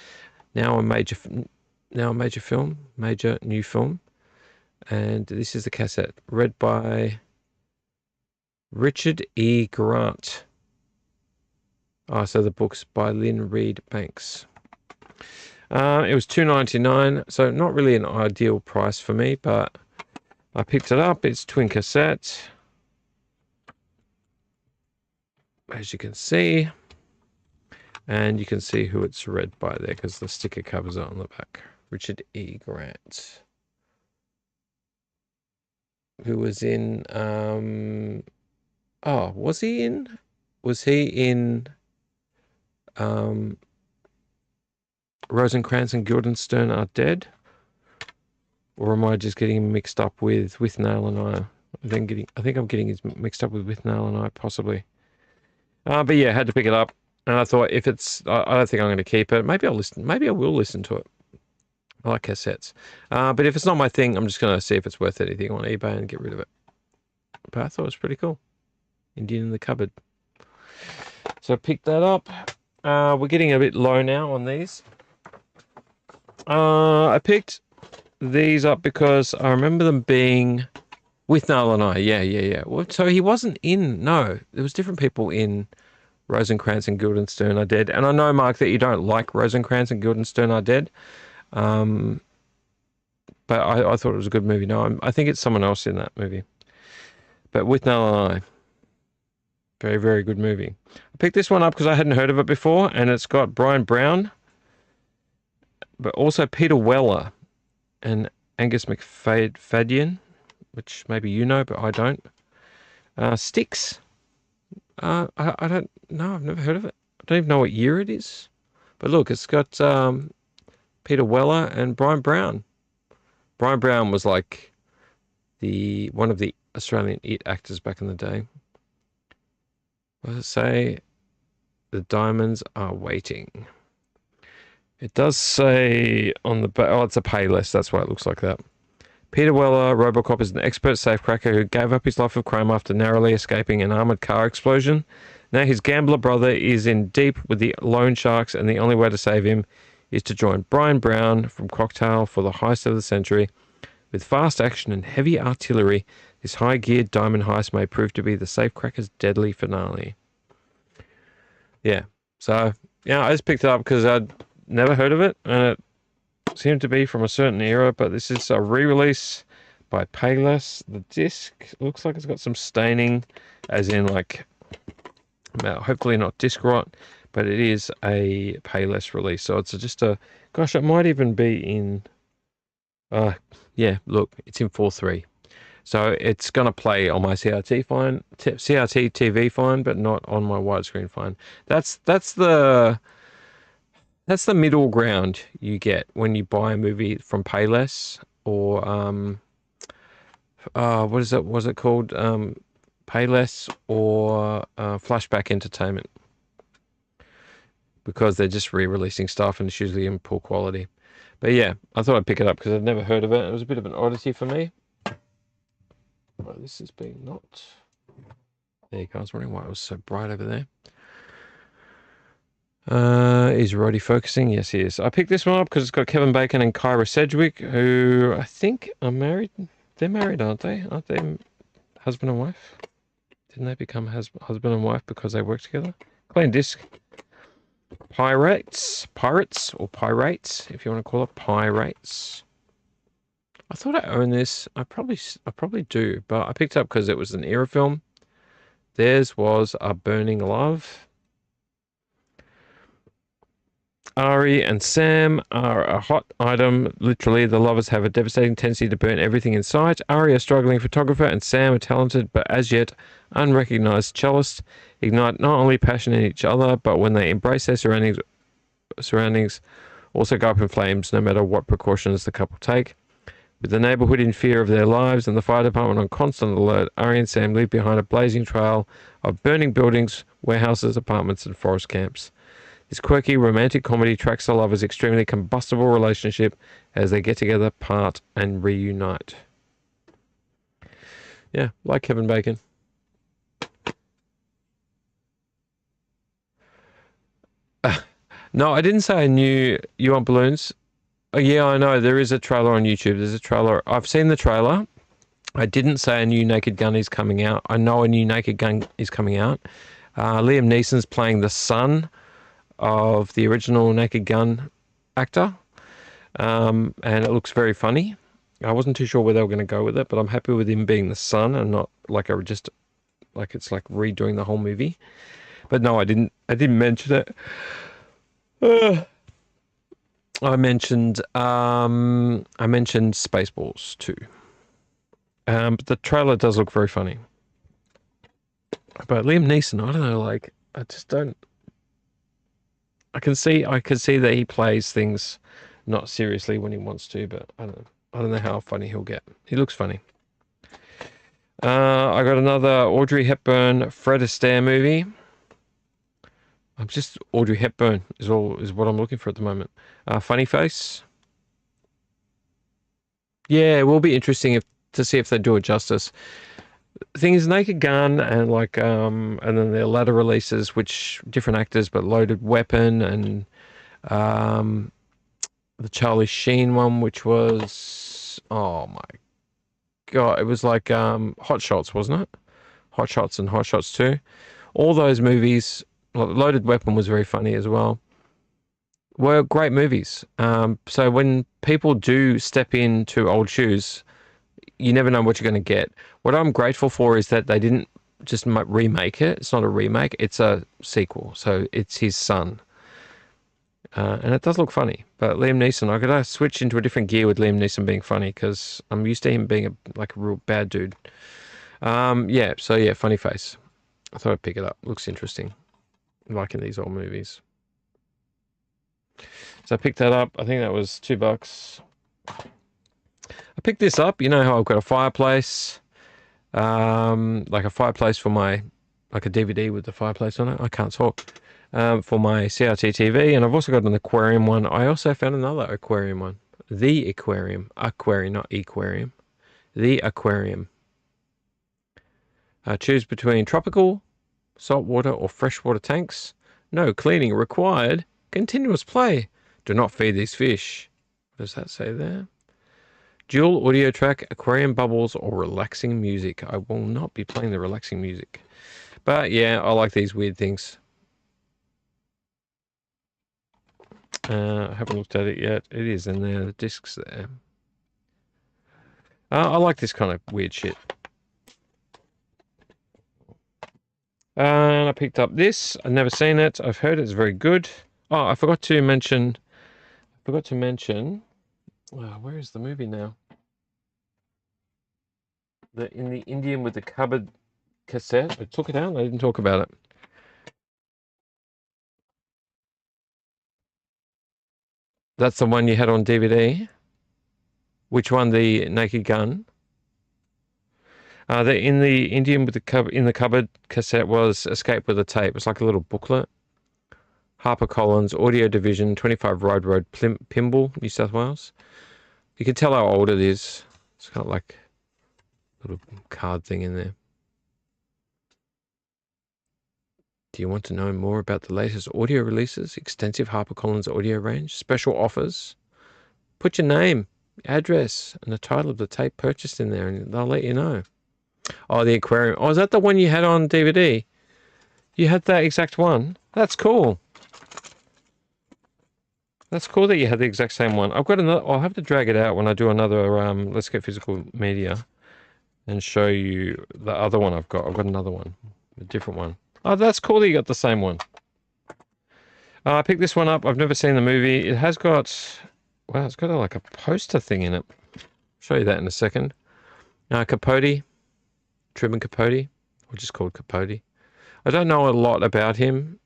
now a major film, major new film. And this is the cassette, read by Richard E. Grant. Oh, so the book's by Lynn Reed Banks. It was $2.99, so not really an ideal price for me, but I picked it up. It's twin cassette, as you can see, and you can see who it's read by there because the sticker covers it on the back. Richard E. Grant, who was in was he in Rosencrantz and Guildenstern Are Dead? Or am I just getting him mixed up with Nail and I? I think I'm getting his mixed up with Nail and I, possibly. But yeah, I had to pick it up, and I thought if it's, I don't think I'm going to keep it. Maybe I'll listen. Maybe I will listen to it. I like cassettes. But if it's not my thing, I'm just going to see if it's worth anything on eBay and get rid of it. But I thought it was pretty cool. Indian in the Cupboard. So I picked that up. We're getting a bit low now on these. I picked these up because I remember them being with Noel and I. Yeah. Well, so he wasn't in. No, there was different people in Rosencrantz and Guildenstern Are Dead. And I know, Mark, that you don't like Rosencrantz and Guildenstern Are Dead. But I thought it was a good movie. No, I think it's someone else in that movie. But with Noel and I. Very, very good movie. I picked this one up because I hadn't heard of it before, and it's got Brian Brown, but also Peter Weller and Angus McFadyen, which maybe you know, but I don't. Sticks. I don't know. I've never heard of it. I don't even know what year it is. But look, it's got Peter Weller and Brian Brown. Brian Brown was like one of the Australian It actors back in the day. What does it say? The diamonds are waiting. It does say on the back, it's a pay list. That's why it looks like that. Peter Weller, Robocop, is an expert safecracker who gave up his life of crime after narrowly escaping an armored car explosion. Now his gambler brother is in deep with the loan sharks, and the only way to save him is to join Brian Brown from Cocktail for the heist of the century. With fast action and heavy artillery, this high-geared diamond heist may prove to be the safecracker's deadly finale. Yeah, so, yeah, I just picked it up because I'd never heard of it, and it seemed to be from a certain era, but this is a re-release by Payless. The disc looks like it's got some staining, as in, like, well, hopefully not disc rot, but it is a Payless release, so it's just a, gosh, it might even be in, yeah, look, it's in 4:3. So it's going to play on my CRT TV fine, but not on my widescreen fine. That's the middle ground you get when you buy a movie from Payless or what is it? Was it called Payless or Flashback Entertainment? Because they're just re-releasing stuff and it's usually in poor quality. But yeah, I thought I'd pick it up because I'd never heard of it. It was a bit of an oddity for me. Right, this is being not. There you go. I was wondering why it was so bright over there. Is Roddy focusing? Yes, he is. I picked this one up because it's got Kevin Bacon and Kyra Sedgwick, who I think are married. They're married, aren't they? Aren't they husband and wife? Didn't they become husband and wife because they work together? Clean disc. Pirates, or Pirates, if you want to call it Pirates. I thought I owned this. I probably do, but I picked it up because it was an era film. Theirs was A Burning Love. Ari and Sam are a hot item. Literally, the lovers have a devastating tendency to burn everything in sight. Ari, a struggling photographer, and Sam, a talented but as yet unrecognized cellist, ignite not only passion in each other, but when they embrace their surroundings also go up in flames no matter what precautions the couple take. With the neighborhood in fear of their lives and the fire department on constant alert, Ari and Sam leave behind a blazing trail of burning buildings, warehouses, apartments, and forest camps. This quirky romantic comedy tracks the lovers' extremely combustible relationship as they get together, part, and reunite. Yeah, like Kevin Bacon. No, I didn't say I knew You Want Balloons. Oh, yeah, I know. There is a trailer on YouTube. There's a trailer. I've seen the trailer. I didn't say a new Naked Gun is coming out. I know a new Naked Gun is coming out. Liam Neeson's playing the son of the original Naked Gun actor, and it looks very funny. I wasn't too sure where they were going to go with it, but I'm happy with him being the son and not like just like it's like redoing the whole movie. But no, I didn't mention it. I mentioned Spaceballs too. But the trailer does look very funny. But Liam Neeson, I don't know, like I just don't. I can see that he plays things not seriously when he wants to, but I don't know how funny he'll get. He looks funny. I got another Audrey Hepburn Fred Astaire movie. I'm just Audrey Hepburn is what I'm looking for at the moment. Funny Face. Yeah, it will be interesting to see if they do it justice. The thing is, Naked Gun and and then their latter releases, which different actors, but Loaded Weapon and the Charlie Sheen one, which was, oh my God, it was like Hot Shots, wasn't it? Hot Shots and Hot Shots 2. All those movies, Loaded Weapon was very funny as well, were great movies. So when people do step into old shoes, you never know what you're going to get. What I'm grateful for is that they didn't just remake it. It's not a remake, it's a sequel. So it's his son. And it does look funny. But Liam Neeson, I got to switch into a different gear with Liam Neeson being funny because I'm used to him being a real bad dude. Funny Face. I thought I'd pick it up. Looks interesting. I'm liking these old movies. So I picked that up. I think that was $2. I picked this up. You know how I've got a fireplace, like a fireplace for my, like a DVD with the fireplace on it. I can't talk. For my CRT TV, and I've also got an aquarium one. I also found another aquarium one. The aquarium, not aquarium. The aquarium. Choose between tropical, saltwater, or freshwater tanks. No cleaning required. Continuous play. Do not feed these fish. What does that say there? Dual audio track, aquarium bubbles, or relaxing music. I will not be playing the relaxing music. But yeah, I like these weird things. I haven't looked at it yet. It is in there. The disc's there. I like this kind of weird shit. And I picked up this. I've never seen it. I've heard it's very good. Oh, I forgot to mention. Where is the movie now? In the Indian with the cupboard cassette. I took it out. I didn't talk about it. That's the one you had on DVD. Which one? The Naked Gun. In the Indian with the cupboard cassette was Escape with a Tape. It's like a little booklet. HarperCollins Audio Division, 25 Ride Road, Pymble, New South Wales. You can tell how old it is. It's got like a little card thing in there. Do you want to know more about the latest audio releases, extensive HarperCollins audio range, special offers? Put your name, address, and the title of the tape purchased in there, and they'll let you know. Oh, the aquarium. Oh, is that the one you had on DVD? You had that exact one? That's cool. That's cool that you had the exact same one. I've got another. I'll have to drag it out when I do another Let's Get Physical Media and show you the other one I've got. I've got another one, a different one. Oh, that's cool that you got the same one. I picked this one up. I've never seen the movie. It has got, wow, it's got like a poster thing in it. I'll show you that in a second. Capote, Truman Capote, or just called Capote. I don't know a lot about him.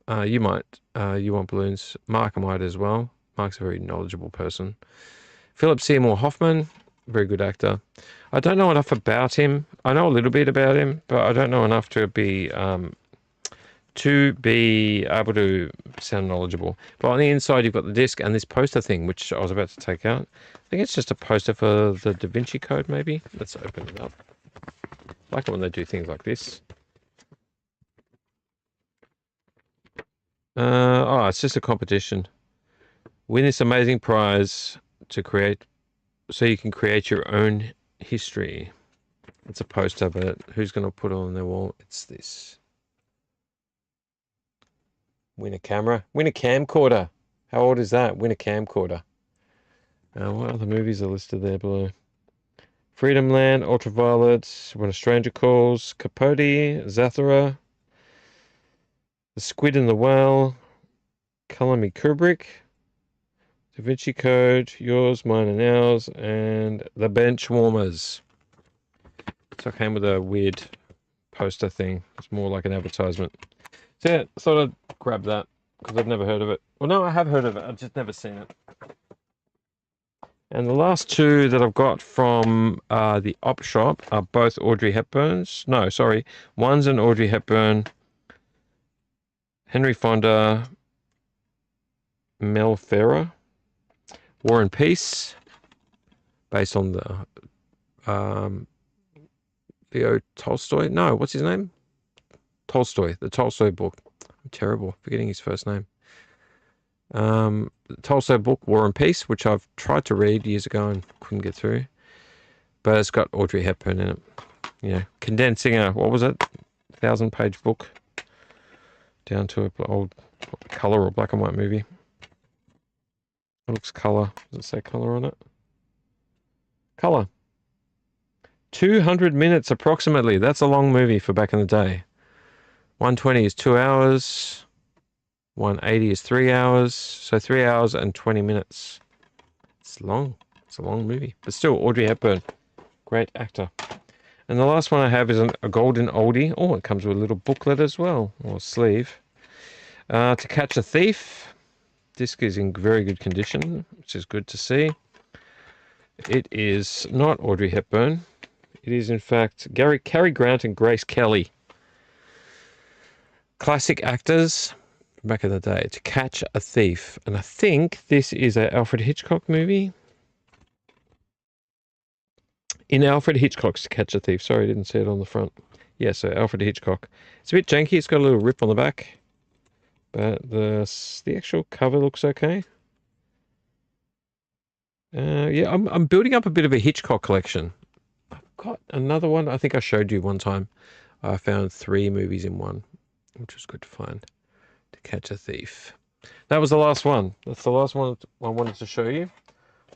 You might. You Want Balloons. Mark might as well. Mark's a very knowledgeable person. Philip Seymour Hoffman, very good actor. I don't know enough about him. I know a little bit about him, but I don't know enough to be able to sound knowledgeable. But on the inside, you've got the disc and this poster thing, which I was about to take out. I think it's just a poster for the Da Vinci Code, maybe. Let's open it up. I like it when they do things like this. Oh, it's just a competition. Win this amazing prize to create, so you can create your own history. It's a poster, but who's going to put it on their wall? It's this. Win a camera. Win a camcorder. How old is that? Win a camcorder. What other movies are listed there below? Freedom Land, Ultraviolet, When a Stranger Calls, Capote, Zathura, The Squid and the Whale, Color Me Kubrick, Da Vinci Code, Yours, Mine and Ours, and The Bench Warmers. So I came with a weird poster thing. It's more like an advertisement. So yeah, I thought I'd grab that because I've never heard of it. Well, no, I have heard of it. I've just never seen it. And the last two that I've got from the op shop are both Audrey Hepburns. No, sorry. One's an Audrey Hepburn, Henry Fonda, Mel Ferrer, War and Peace, based on the Leo Tolstoy. No, what's his name? Tolstoy, the Tolstoy book. I'm terrible, forgetting his first name. The Tolstoy book, War and Peace, which I've tried to read years ago and couldn't get through. But it's got Audrey Hepburn in it. You know, condensing a, what was it, 1,000-page book down to an old colour or black and white movie. It looks colour. Does it say colour on it? Colour. 200 minutes approximately. That's a long movie for back in the day. 120 is 2 hours. 180 is 3 hours. So 3 hours and 20 minutes. It's long. It's a long movie. But still, Audrey Hepburn. Great actor. And the last one I have is a golden oldie. Oh, it comes with a little booklet as well. Or sleeve. To Catch a Thief. Disc is in very good condition, which is good to see. It is not Audrey Hepburn. It is, in fact, Cary Grant and Grace Kelly. Classic actors from back in the day. To Catch a Thief. And I think this is an Alfred Hitchcock movie. In Alfred Hitchcock's To Catch a Thief. Sorry, I didn't see it on the front. Yeah, so Alfred Hitchcock. It's a bit janky. It's got a little rip on the back. But the actual cover looks okay. Yeah, I'm building up a bit of a Hitchcock collection. I've got another one. I think I showed you one time. I found 3 movies in one, which was good to find. To Catch a Thief. That was the last one. That's the last one I wanted to show you.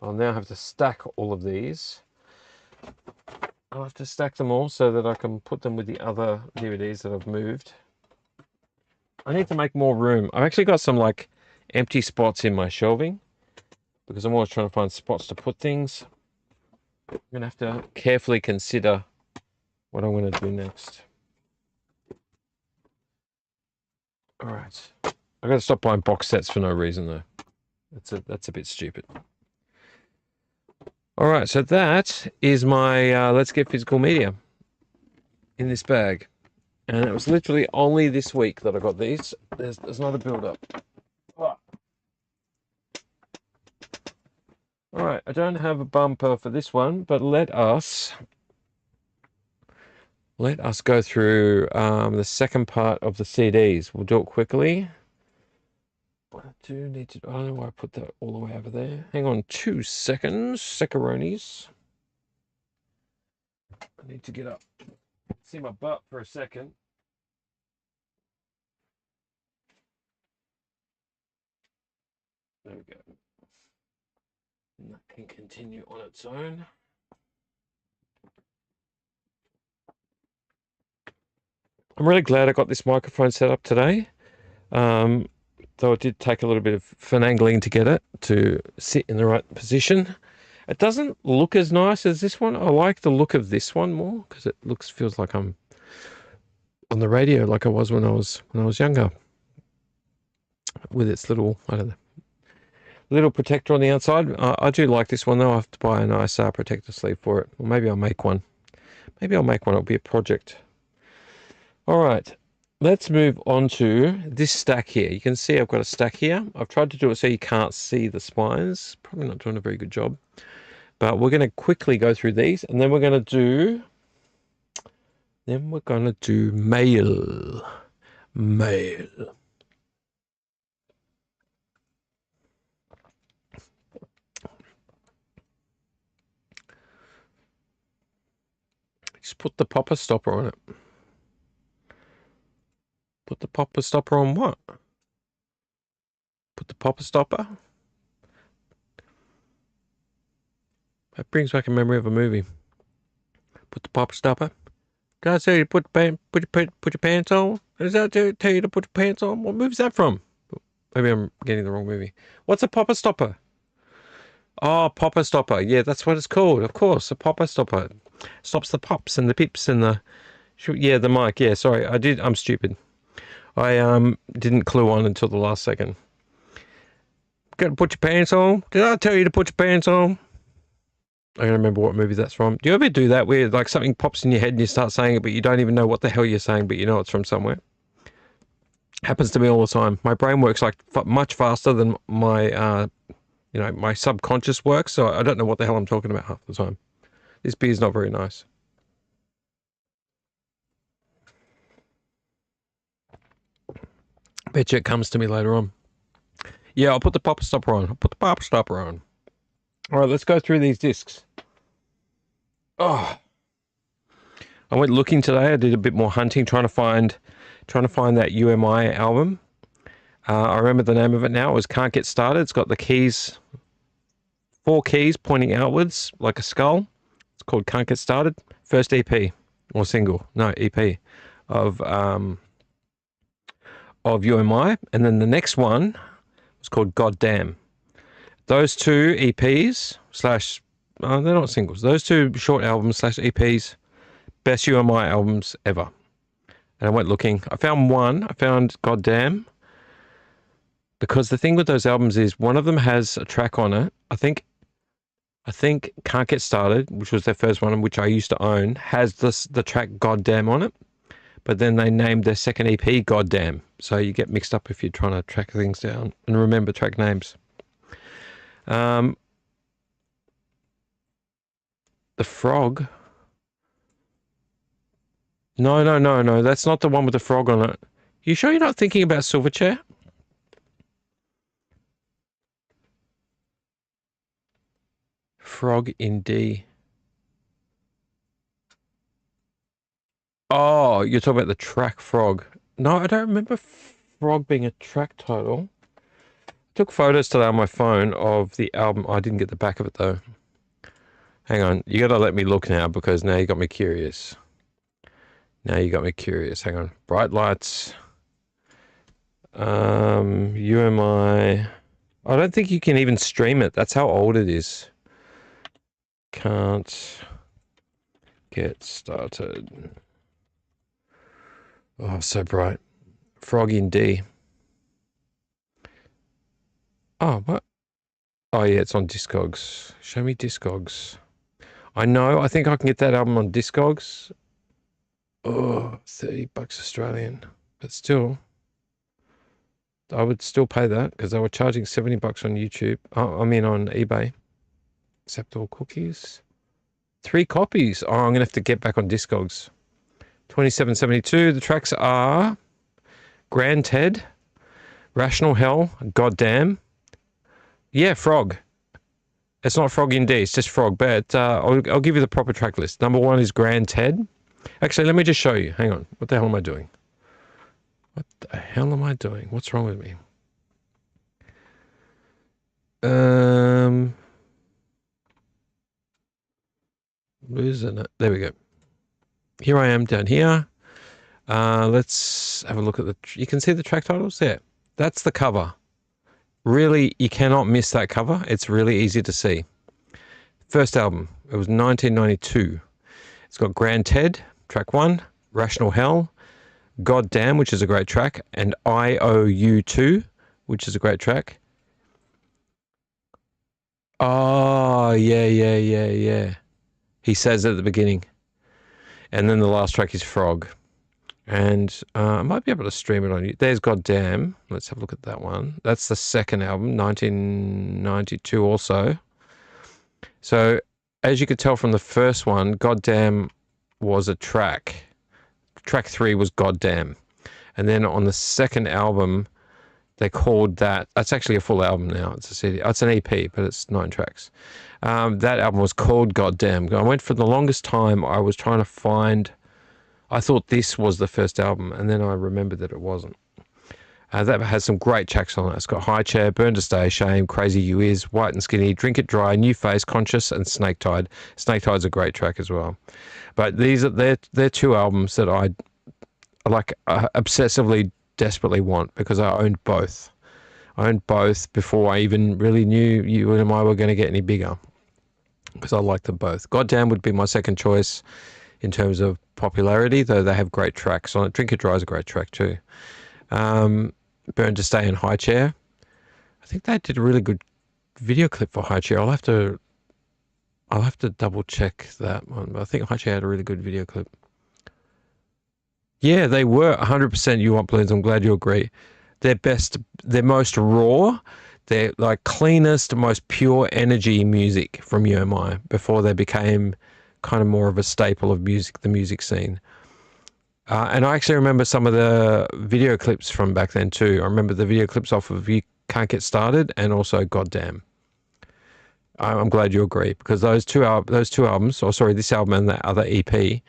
I'll now have to stack all of these. I'll have to stack them all so that I can put them with the other DVDs that I've moved. I need to make more room. I've actually got some like empty spots in my shelving because I'm always trying to find spots to put things. I'm going to have to carefully consider what I'm going to do next. All right. I've got to stop buying box sets for no reason though. That's a bit stupid. All right, so that is my Let's Get Physical media in this bag. And it was literally only this week that I got these. There's not a build-up. Oh. All right, I don't have a bumper for this one, but let us go through the second part of the CDs. We'll do it quickly. But I do need to, I don't know why I put that all the way over there. Hang on 2 seconds, Secaronis. I need to get up. See my butt for a second. There we go. And that can continue on its own. I'm really glad I got this microphone set up today. Though it did take a little bit of finagling to get it to sit in the right position. It doesn't look as nice as this one. I like the look of this one more because it feels like I'm on the radio like I was when I was younger. With its little, I don't know, Little protector on the outside. I do like this one though. I have to buy a nice protector sleeve for it. Or maybe I'll make one. Maybe I'll make one. It'll be a project. All right. Let's move on to this stack here. You can see I've got a stack here. I've tried to do it so you can't see the spines. Probably not doing a very good job. But we're going to quickly go through these, and then we're going to do mail. Mail. Just put the popper stopper on it. Put the popper stopper on what? Put the popper stopper? That brings back a memory of a movie. Put the popper stopper. Did I say you put your pants on? Does that tell you to put your pants on? What movie's that from? Maybe I'm getting the wrong movie. What's a popper stopper? Oh, popper stopper. Yeah, that's what it's called. Of course, a popper stopper. Stops the pops and the pips and the... Yeah, the mic. Yeah, sorry. I'm stupid. I didn't clue on until the last second. Got to put your pants on? Did I tell you to put your pants on? I don't remember what movie that's from. Do you ever do that where like something pops in your head and you start saying it, but you don't even know what the hell you're saying, but you know it's from somewhere? Happens to me all the time. My brain works like much faster than my, my subconscious works, so I don't know what the hell I'm talking about half the time. This beer's not very nice. Bet you it comes to me later on. Yeah, I'll put the popper stopper on. All right, let's go through these discs. Oh, I went looking today. I did a bit more hunting, trying to find that UMI album. I remember the name of it now. It was Can't Get Started. It's got the keys, 4 keys pointing outwards like a skull. It's called Can't Get Started. First EP or single, no EP of UMI, and then the next one was called Goddamn. Those 2 EPs slash they're not singles. Those 2 short albums slash EPs, best UMI albums ever. And I went looking. I found one. I found Goddamn. Because the thing with those albums is one of them has a track on it. I think Can't Get Started, which was their first one, which I used to own, has the track Goddamn on it. But then they named their second EP Goddamn. So you get mixed up if you're trying to track things down and remember track names. The Frog. No. That's not the one with the frog on it. You sure you're not thinking about Silverchair? Frog in D. Oh, you're talking about the track Frog. No, I don't remember Frog being a track title. I took photos today on my phone of the album. I didn't get the back of it though. Hang on, you gotta let me look now because now you got me curious. Hang on. Bright Lights. UMI. I don't think you can even stream it. That's how old it is. Can't Get Started. Oh, so bright. Frog in D. Oh, what? Oh, yeah, it's on Discogs. Show me Discogs. I know. I think I can get that album on Discogs. Oh, $30 Australian. But still, I would still pay that because they were charging $70 on YouTube. Oh, I mean, on eBay. Accept all cookies. 3 copies. Oh, I'm going to have to get back on Discogs. $27.72. The tracks are Grand Ted, Rational Hell, Goddamn. Yeah, Frog. It's not Frog in D, it's just Frog, but I'll give you the proper track list. Number 1 is Grand Ted. Actually, let me just show you. Hang on. What the hell am I doing? What's wrong with me? Losing it. There we go. Here I am down here. Let's have a look at you can see the track titles there. That's the cover. Really, you cannot miss that cover. It's really easy to see. First album, it was 1992. It's got Grand Ted, track 1, Rational Hell, Goddamn, which is a great track, and IOU2, which is a great track. Oh, yeah, yeah, yeah, yeah. He says it at the beginning. And then the last track is Frog. And I might be able to stream it on you. There's Goddamn. Let's have a look at that one. That's the second album, 1992 also. So, as you could tell from the first one, Goddamn was a track. Track 3 was Goddamn. And then on the second album, they called that. That's actually a full album now. It's a CD. It's an EP, but it's 9 tracks. That album was called Goddamn. I went for the longest time. I was trying to find. I thought this was the first album, and then I remembered that it wasn't. That has some great tracks on it. It's got High Chair, Burn to Stay, Shame, Crazy You Is, White and Skinny, Drink It Dry, New Face, Conscious, and Snake Tide. Snake Tide's a great track as well. But they're 2 albums that I like obsessively, desperately want because I owned both. I owned both before I even really knew you and I were going to get any bigger because I liked them both. Goddamn would be my second choice in terms of popularity, though they have great tracks on it. Drink It Dry is a great track too. Burn to Stay and High Chair. I think they did a really good video clip for High Chair. I'll have to double check that one. But I think High Chair had a really good video clip. Yeah, they were 100% You Want Balloons. I'm glad you agree. They're most raw. They're like cleanest, most pure energy music from UMI before they became kind of more of a staple of music, the music scene. And I actually remember some of the video clips from back then too. I remember the video clips off of You Can't Get Started and also Goddamn. I'm glad you agree because those two albums, or sorry, this album and that other EP,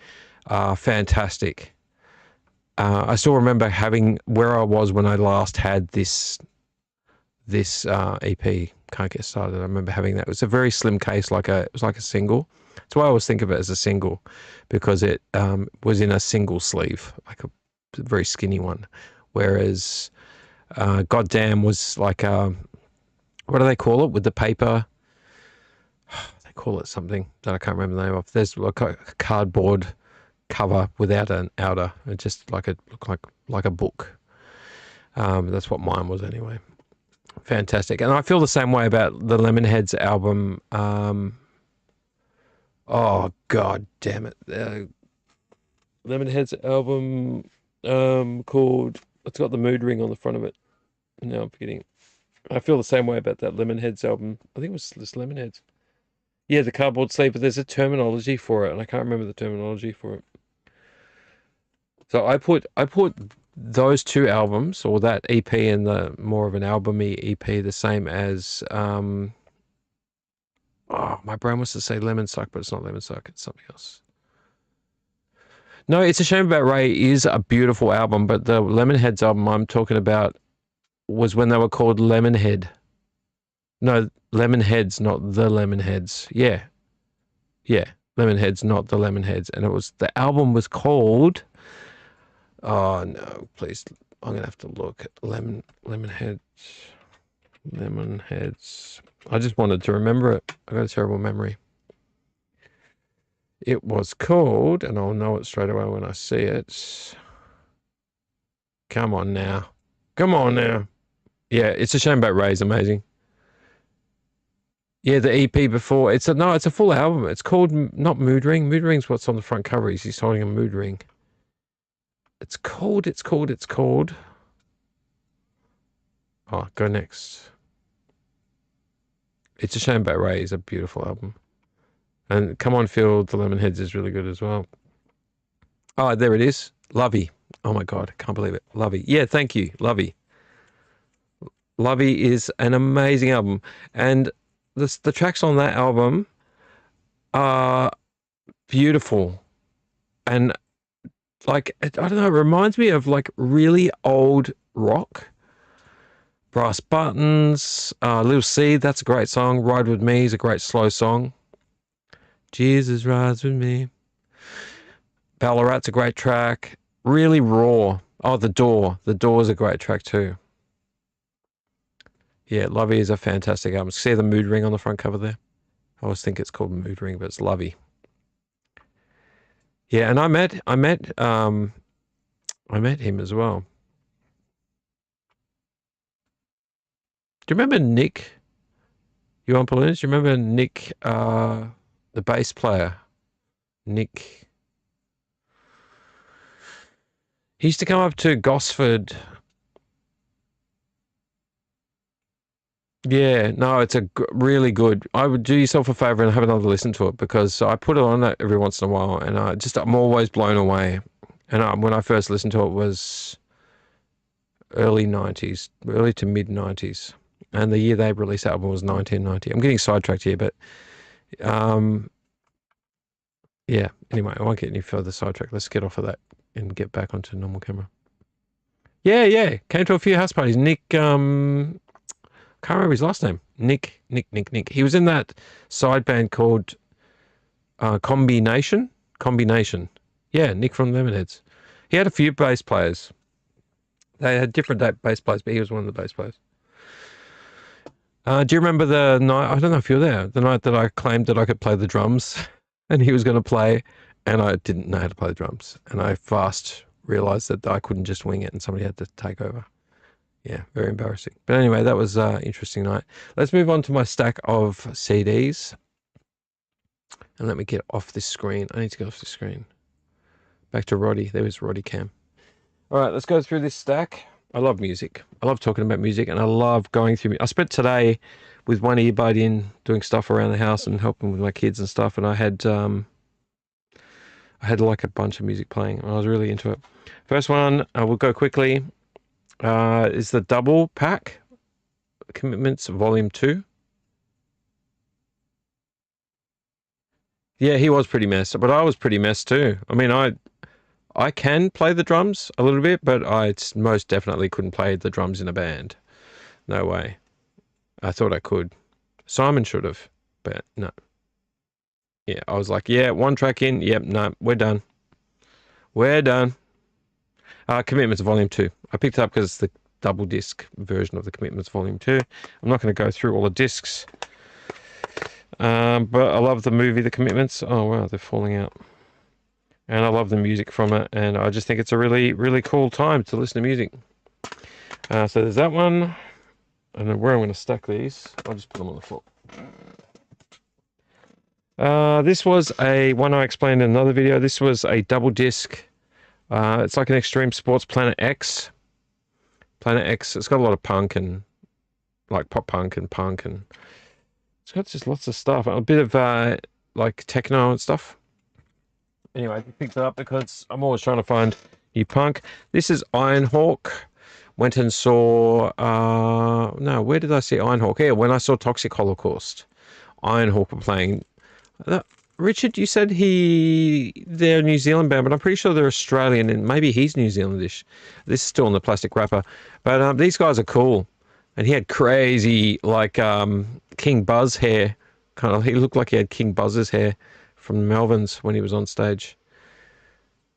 are fantastic. I still remember having where I was when I last had this EP, Can't Get Started. I remember having that. It was a very slim case, it was like a single. That's why I always think of it as a single, because it was in a single sleeve, like a very skinny one. Whereas Goddamn was like a, what do they call it with the paper? They call it something that I can't remember the name of. There's like a cardboard cover without an outer. It just looked like a book. That's what mine was anyway. Fantastic. And I feel the same way about the Lemonheads album. Oh god damn it. Lemonheads album called, it's got the mood ring on the front of it. No, I'm forgetting. I feel the same way about that Lemonheads album. I think it was just Lemonheads. Yeah, the cardboard sleeve, but there's a terminology for it, and I can't remember the terminology for it. So I put those 2 albums, or that EP and the more of an albumy EP, the same as my brain wants to say Lemon Suck, but it's not Lemon Suck, it's something else. No, It's a Shame About Ray is a beautiful album, but the Lemonheads album I'm talking about was when they were called Lemonhead. No, Lemonheads, not the Lemonheads. Yeah. Lemonheads, not the Lemonheads. And the album was called, oh no, please, I'm gonna have to look. Lemonheads. I just wanted to remember it. I got a terrible memory. It was called, and I'll know it straight away when I see it. Come on now. Yeah, It's a Shame About Ray is amazing. Yeah, the EP before. It's a full album. It's called not Mood Ring. Mood Ring's what's on the front cover. He's holding a mood ring. It's called. Oh, go next. It's a Shame About Ray is a beautiful album. And Come On Feel the Lemonheads is really good as well. Oh, there it is. Lovey. Oh my God, I can't believe it. Lovey. Yeah, thank you. Lovey. Lovey is an amazing album. And the tracks on that album are beautiful. And like, I don't know, it reminds me of like really old rock. Brass Buttons, Little Seed, that's a great song. Ride With Me is a great slow song. Jesus Rides With Me. Ballarat's a great track. Really raw. Oh, The Door. The Door is a great track too. Yeah, Lovey is a fantastic album. See the mood ring on the front cover there? I always think it's called Mood Ring, but it's Lovey. Yeah, and I met him as well. Do you remember Nick? You want balloons? You remember Nick, the bass player? Nick. He used to come up to Gosford. Yeah, no, it's a really good. I would do yourself a favor and have another listen to it because I put it on every once in a while, and I'm always blown away. And when I first listened to it was early '90s, early to mid '90s, and the year they released the album was 1990. I'm getting sidetracked here, but um, yeah. Anyway, I won't get any further sidetracked. Let's get off of that and get back onto normal camera. Yeah, yeah. Came to a few house parties. Nick, can't remember his last name. Nick. He was in that side band called Combination. Combination. Yeah, Nick from Lemonheads. He had a few bass players. They had different bass players, but he was one of the bass players. Do you remember the night? I don't know if you were there. The night that I claimed that I could play the drums, and he was going to play, and I didn't know how to play the drums, and I fast realized that I couldn't just wing it, and somebody had to take over. Yeah, very embarrassing. But anyway, that was an interesting night. Let's move on to my stack of CDs. And let me get off this screen. I need to get off this screen. Back to Roddy. There was Roddy Cam. All right, let's go through this stack. I love music. I love talking about music, and I love going through. I spent today with one earbud in, doing stuff around the house and helping with my kids and stuff. And I had like a bunch of music playing, and I was really into it. First one, we'll go quickly. Is the double pack, Commitments Volume 2. Yeah, he was pretty messed, but I was pretty messed too. I mean, I can play the drums a little bit, but I most definitely couldn't play the drums in a band. No way. I thought I could. Simon should have, but no. Yeah, I was like, yeah, one track in. Yep, no, we're done. We're done. Commitments Volume 2. I picked it up because it's the double disc version of the Commitments Volume 2. I'm not going to go through all the discs. But I love the movie, The Commitments. Oh, wow, they're falling out. And I love the music from it. And I just think it's a really, really cool time to listen to music. So there's that one. I don't know where I'm going to stack these. I'll just put them on the floor. This was one I explained in another video. This was a double disc. It's like an Extreme Sports Planet X. Planet X. It's got a lot of punk and like pop punk and it's got just lots of stuff. A bit of like techno and stuff. Anyway, I picked it up because I'm always trying to find new punk. This is Ironhawk. Went and saw no, where did I see Ironhawk? Yeah, when I saw Toxic Holocaust. Ironhawk were playing. Richard, you said they're a New Zealand band, but I'm pretty sure they're Australian, and maybe he's New Zealandish. This is still in the plastic wrapper. But these guys are cool. And he had crazy, like, King Buzz hair. He looked like he had King Buzz's hair from Melvin's when he was on stage.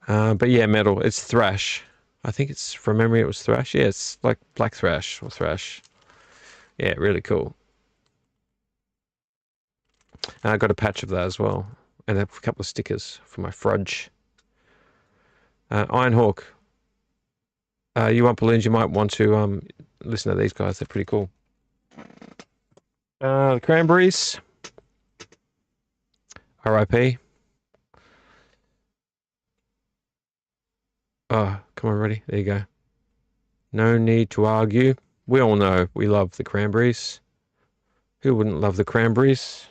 But yeah, metal. It's thrash. I think it's, from memory, it was thrash. Yeah, it's like black thrash or thrash. Yeah, really cool. I got a patch of that as well. And a couple of stickers for my frudge. Ironhawk. You want balloons, you might want to listen to these guys. They're pretty cool. The Cranberries. R.I.P. Oh, come on, ready? There you go. No need to argue. We all know we love the Cranberries. Who wouldn't love the Cranberries?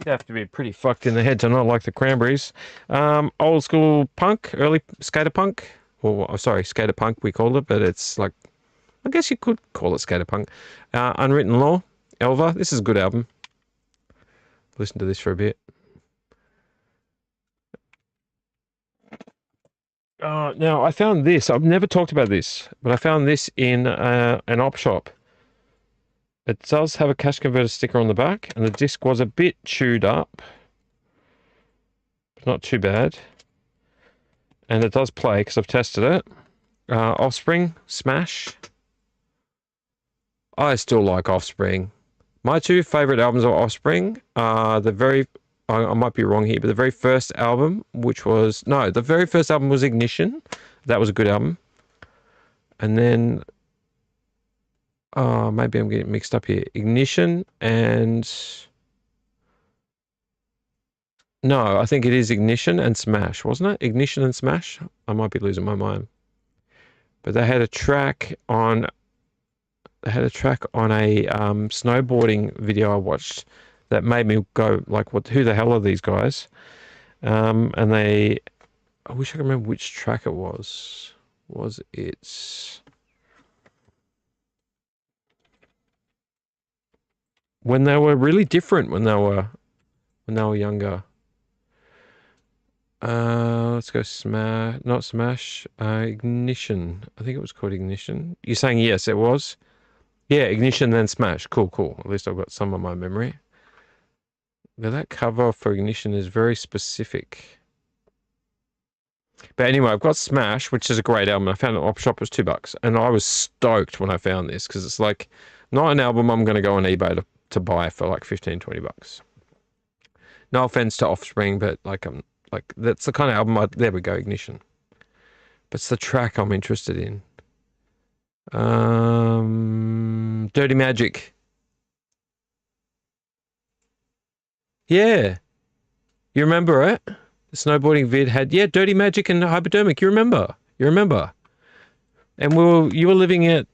You'd have to be pretty fucked in the head to not like the Cranberries. Old school punk, early skater punk. Or, sorry, skater punk we called it, but it's like, I guess you could call it skater punk. Unwritten Law, Elva. This is a good album. Listen to this for a bit. Now, I found this. I've never talked about this, but I found this in an op shop. It does have a cash converter sticker on the back, and the disc was a bit chewed up. But not too bad. And it does play, because I've tested it. Offspring, Smash. I still like Offspring. My two favourite albums of Offspring are I might be wrong here, but the very first album, the very first album was Ignition. That was a good album. And then Oh, maybe I'm getting mixed up here. Ignition and... No, I think it is Ignition and Smash, wasn't it? Ignition and Smash? I might be losing my mind. But they had a track on... They had a track on a snowboarding video I watched that made me go, like, what? Who the hell are these guys? And they... I wish I could remember which track it was. Was it... When they were really different when they were younger. Let's go Smash, not Smash, Ignition. I think it was called Ignition. You're saying yes, it was? Yeah, Ignition then Smash. Cool, cool. At least I've got some of my memory. But that cover for Ignition is very specific. But anyway, I've got Smash, which is a great album. I found it op shop, it was $2. And I was stoked when I found this because it's like not an album I'm going to go on eBay to buy for like 15, $20. No offense to Offspring, but like that's the kind of album there we go, Ignition. But it's the track I'm interested in. Dirty Magic. Yeah. You remember it? The snowboarding vid had Dirty Magic and Hypodermic. You remember? You remember? And you were living in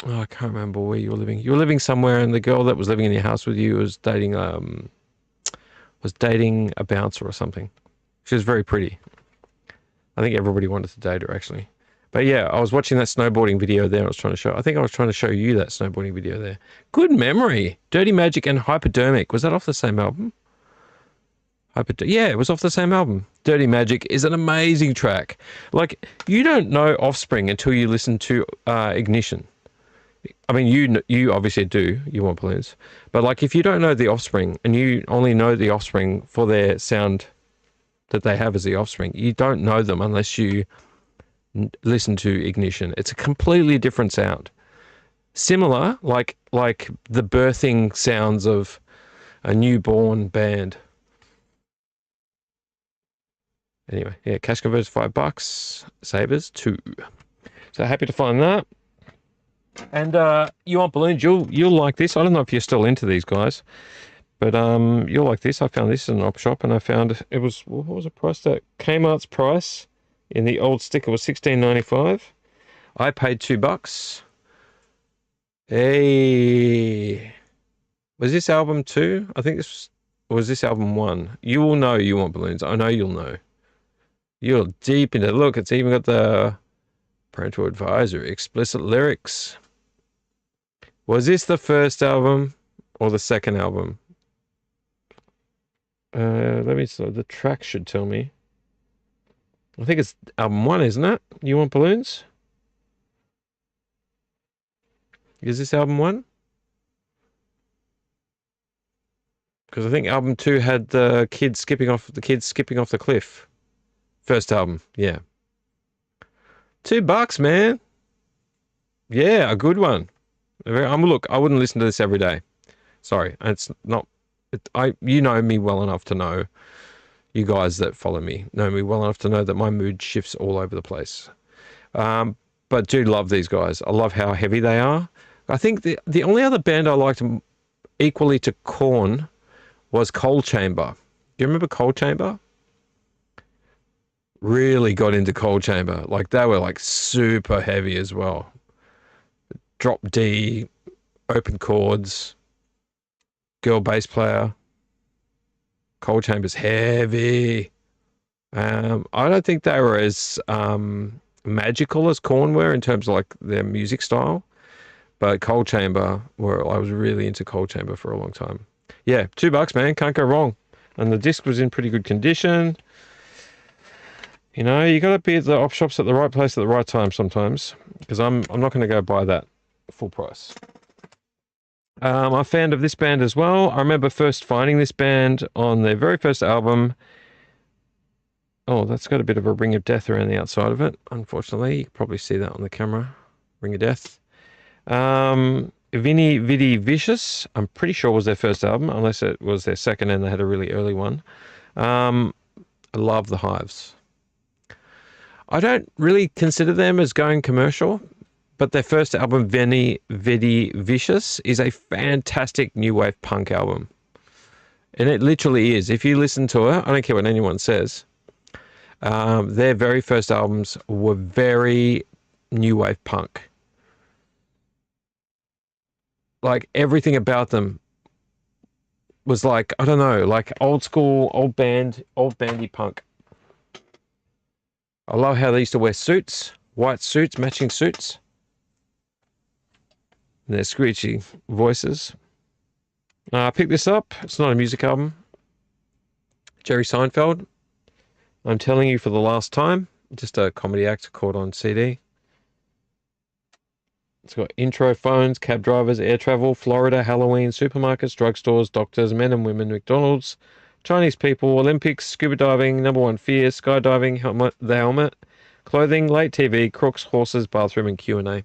oh, I can't remember where you were living. You were living somewhere, and the girl that was living in your house with you was dating a bouncer or something. She was very pretty. I think everybody wanted to date her, actually. But yeah, I was watching that snowboarding video there. I was trying to show you that snowboarding video there. Good memory. Dirty Magic and Hypodermic. Was that off the same album? Yeah, it was off the same album. Dirty Magic is an amazing track. Like, you don't know Offspring until you listen to Ignition. I mean, you obviously do. You want balloons. But like, if you don't know the Offspring and you only know the Offspring for their sound that they have as the Offspring, you don't know them unless you listen to Ignition. It's a completely different sound. Similar, like the birthing sounds of a newborn band. Anyway, yeah, cash converters $5, Sabres 2. So happy to find that. And you want balloons? You'll like this. I don't know if you're still into these guys, but you'll like this. I found this in an op shop, and I found it was, what was the price? That Kmart's price in the old sticker was $16.95. I paid $2. Hey, was this album 2? I think this was this album 1. You will know You Want Balloons. I know you'll know. You're deep into, look, it's even got the parental advisory, explicit lyrics. Was this the first album or the second album? Let me see. The track should tell me. I think it's album 1, isn't it? You Want Balloons? Is this album 1? Because I think album 2 had the kids skipping off the cliff. First album, yeah. $2, man. Yeah, a good one. Look, I wouldn't listen to this every day. Sorry, it's not. You know me well enough to know. You guys that follow me know me well enough to know that my mood shifts all over the place. But do love these guys. I love how heavy they are. I think the only other band I liked equally to Korn was Cold Chamber. Do you remember Cold Chamber? Really got into Cold Chamber. Like, they were like super heavy as well. Drop D, open chords, girl bass player. Cold Chamber's heavy. I don't think they were as magical as Korn were in terms of like their music style, but Cold Chamber I was really into Cold Chamber for a long time. Yeah, $2, man, can't go wrong. And the disc was in pretty good condition. You know, you got to be at the op shops at the right place at the right time sometimes, because I'm not going to go buy that full price. I'm a fan of this band as well. I remember first finding this band on their very first album. Oh, that's got a bit of a ring of death around the outside of it, unfortunately. You can probably see that on the camera. Ring of death. Vini Vidi Vicious, I'm pretty sure was their first album, unless it was their second and they had a really early one. I love the Hives. I don't really consider them as going commercial, but their first album, Veni Vicious, is a fantastic new wave punk album. And it literally is. If you listen to it, I don't care what anyone says, their very first albums were very new wave punk. Like everything about them was like, I don't know, like old school, old bandy punk. I love how they used to wear suits, white suits, matching suits. And their screechy voices. I picked this up. It's not a music album. Jerry Seinfeld. I'm telling you for the last time. Just a comedy act caught on CD. It's got intro phones, cab drivers, air travel, Florida, Halloween, supermarkets, drugstores, doctors, men and women, McDonald's, Chinese people, Olympics, scuba diving, number one fear, skydiving, the helmet, clothing, late TV, crooks, horses, bathroom, and Q&A.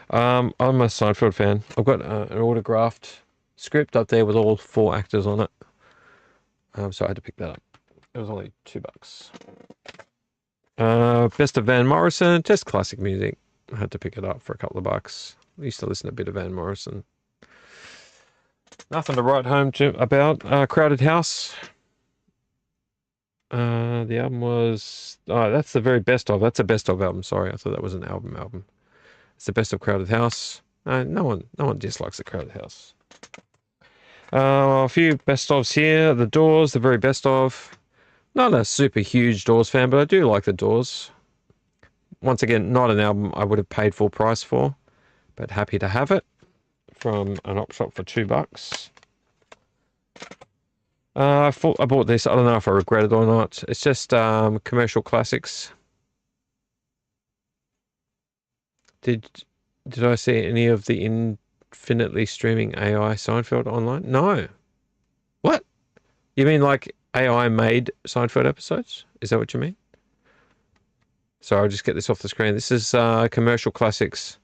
I'm a Seinfeld fan. I've got an autographed script up there with all 4 actors on it. So I had to pick that up. It was only $2. Best of Van Morrison, just classic music. I had to pick it up for a couple of bucks. I used to listen to a bit of Van Morrison. Nothing to write home about. Crowded House. The album was... Oh, that's the very best of. That's a best of album. Sorry, I thought that was an album. It's the best of Crowded House. No one dislikes the Crowded House. A few best ofs here. The Doors, the very best of. Not a super huge Doors fan, but I do like the Doors. Once again, not an album I would have paid full price for, but happy to have it from an op shop for $2. I bought this. I don't know if I regret it or not. It's just commercial classics. Did I see any of the infinitely streaming AI Seinfeld online? No. What? You mean like AI made Seinfeld episodes? Is that what you mean? So I'll just get this off the screen. This is commercial classics.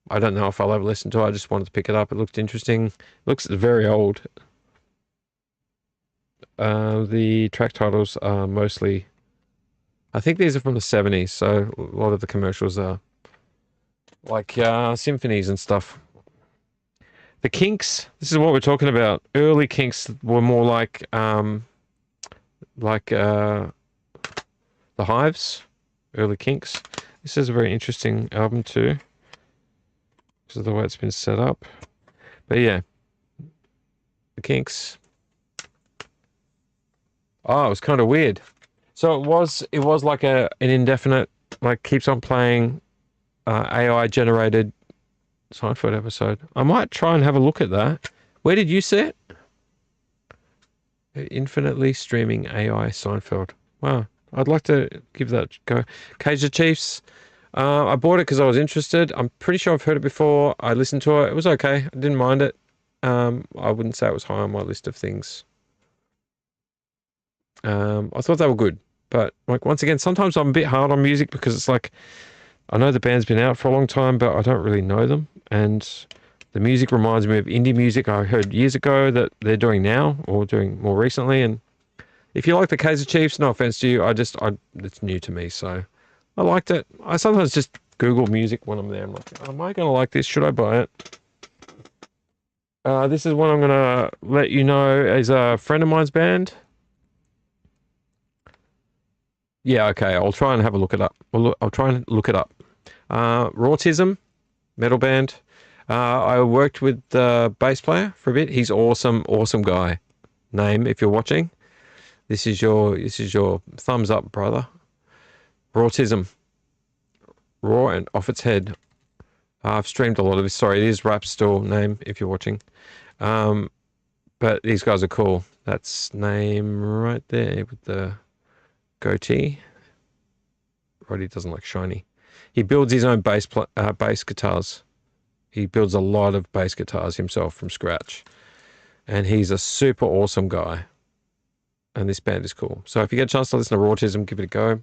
I don't know if I'll ever listen to it. I just wanted to pick it up. It looked interesting. It looks very old. The track titles are mostly... I think these are from the 70s, so a lot of the commercials are like symphonies and stuff. The Kinks. This is what we're talking about. Early Kinks were more like the Hives. Early Kinks. This is a very interesting album too, because of the way it's been set up. But yeah, the Kinks. Oh, it was kind of weird. So it was like an indefinite, like keeps on playing AI generated Seinfeld episode. I might try and have a look at that. Where did you see it? Infinitely streaming AI Seinfeld. Wow. I'd like to give that a go. Cage of Chiefs. I bought it because I was interested. I'm pretty sure I've heard it before. I listened to it. It was okay. I didn't mind it. I wouldn't say it was high on my list of things. I thought they were good. But like once again, sometimes I'm a bit hard on music because it's like I know the band's been out for a long time, but I don't really know them. And the music reminds me of indie music I heard years ago that they're doing now or doing more recently. And if you like the Kaiser Chiefs, no offense to you, it's new to me, so I liked it. I sometimes just Google music when I'm there. I'm like, am I going to like this? Should I buy it? This is one I'm going to let you know is a friend of mine's band. Yeah, okay, I'll try and have a look it up. I'll try and look it up. Rautism, metal band. I worked with the bass player for a bit. He's awesome guy. Name, if you're watching. This is your thumbs up, brother. Rautism. Raw and off its head. I've streamed a lot of this. Sorry, it is Rap Store name if you're watching. But these guys are cool. That's name right there with the goatee. Roddy doesn't like shiny. He builds his own bass guitars. He builds a lot of bass guitars himself from scratch. And he's a super awesome guy. And this band is cool. So if you get a chance to listen to Rautism, give it a go.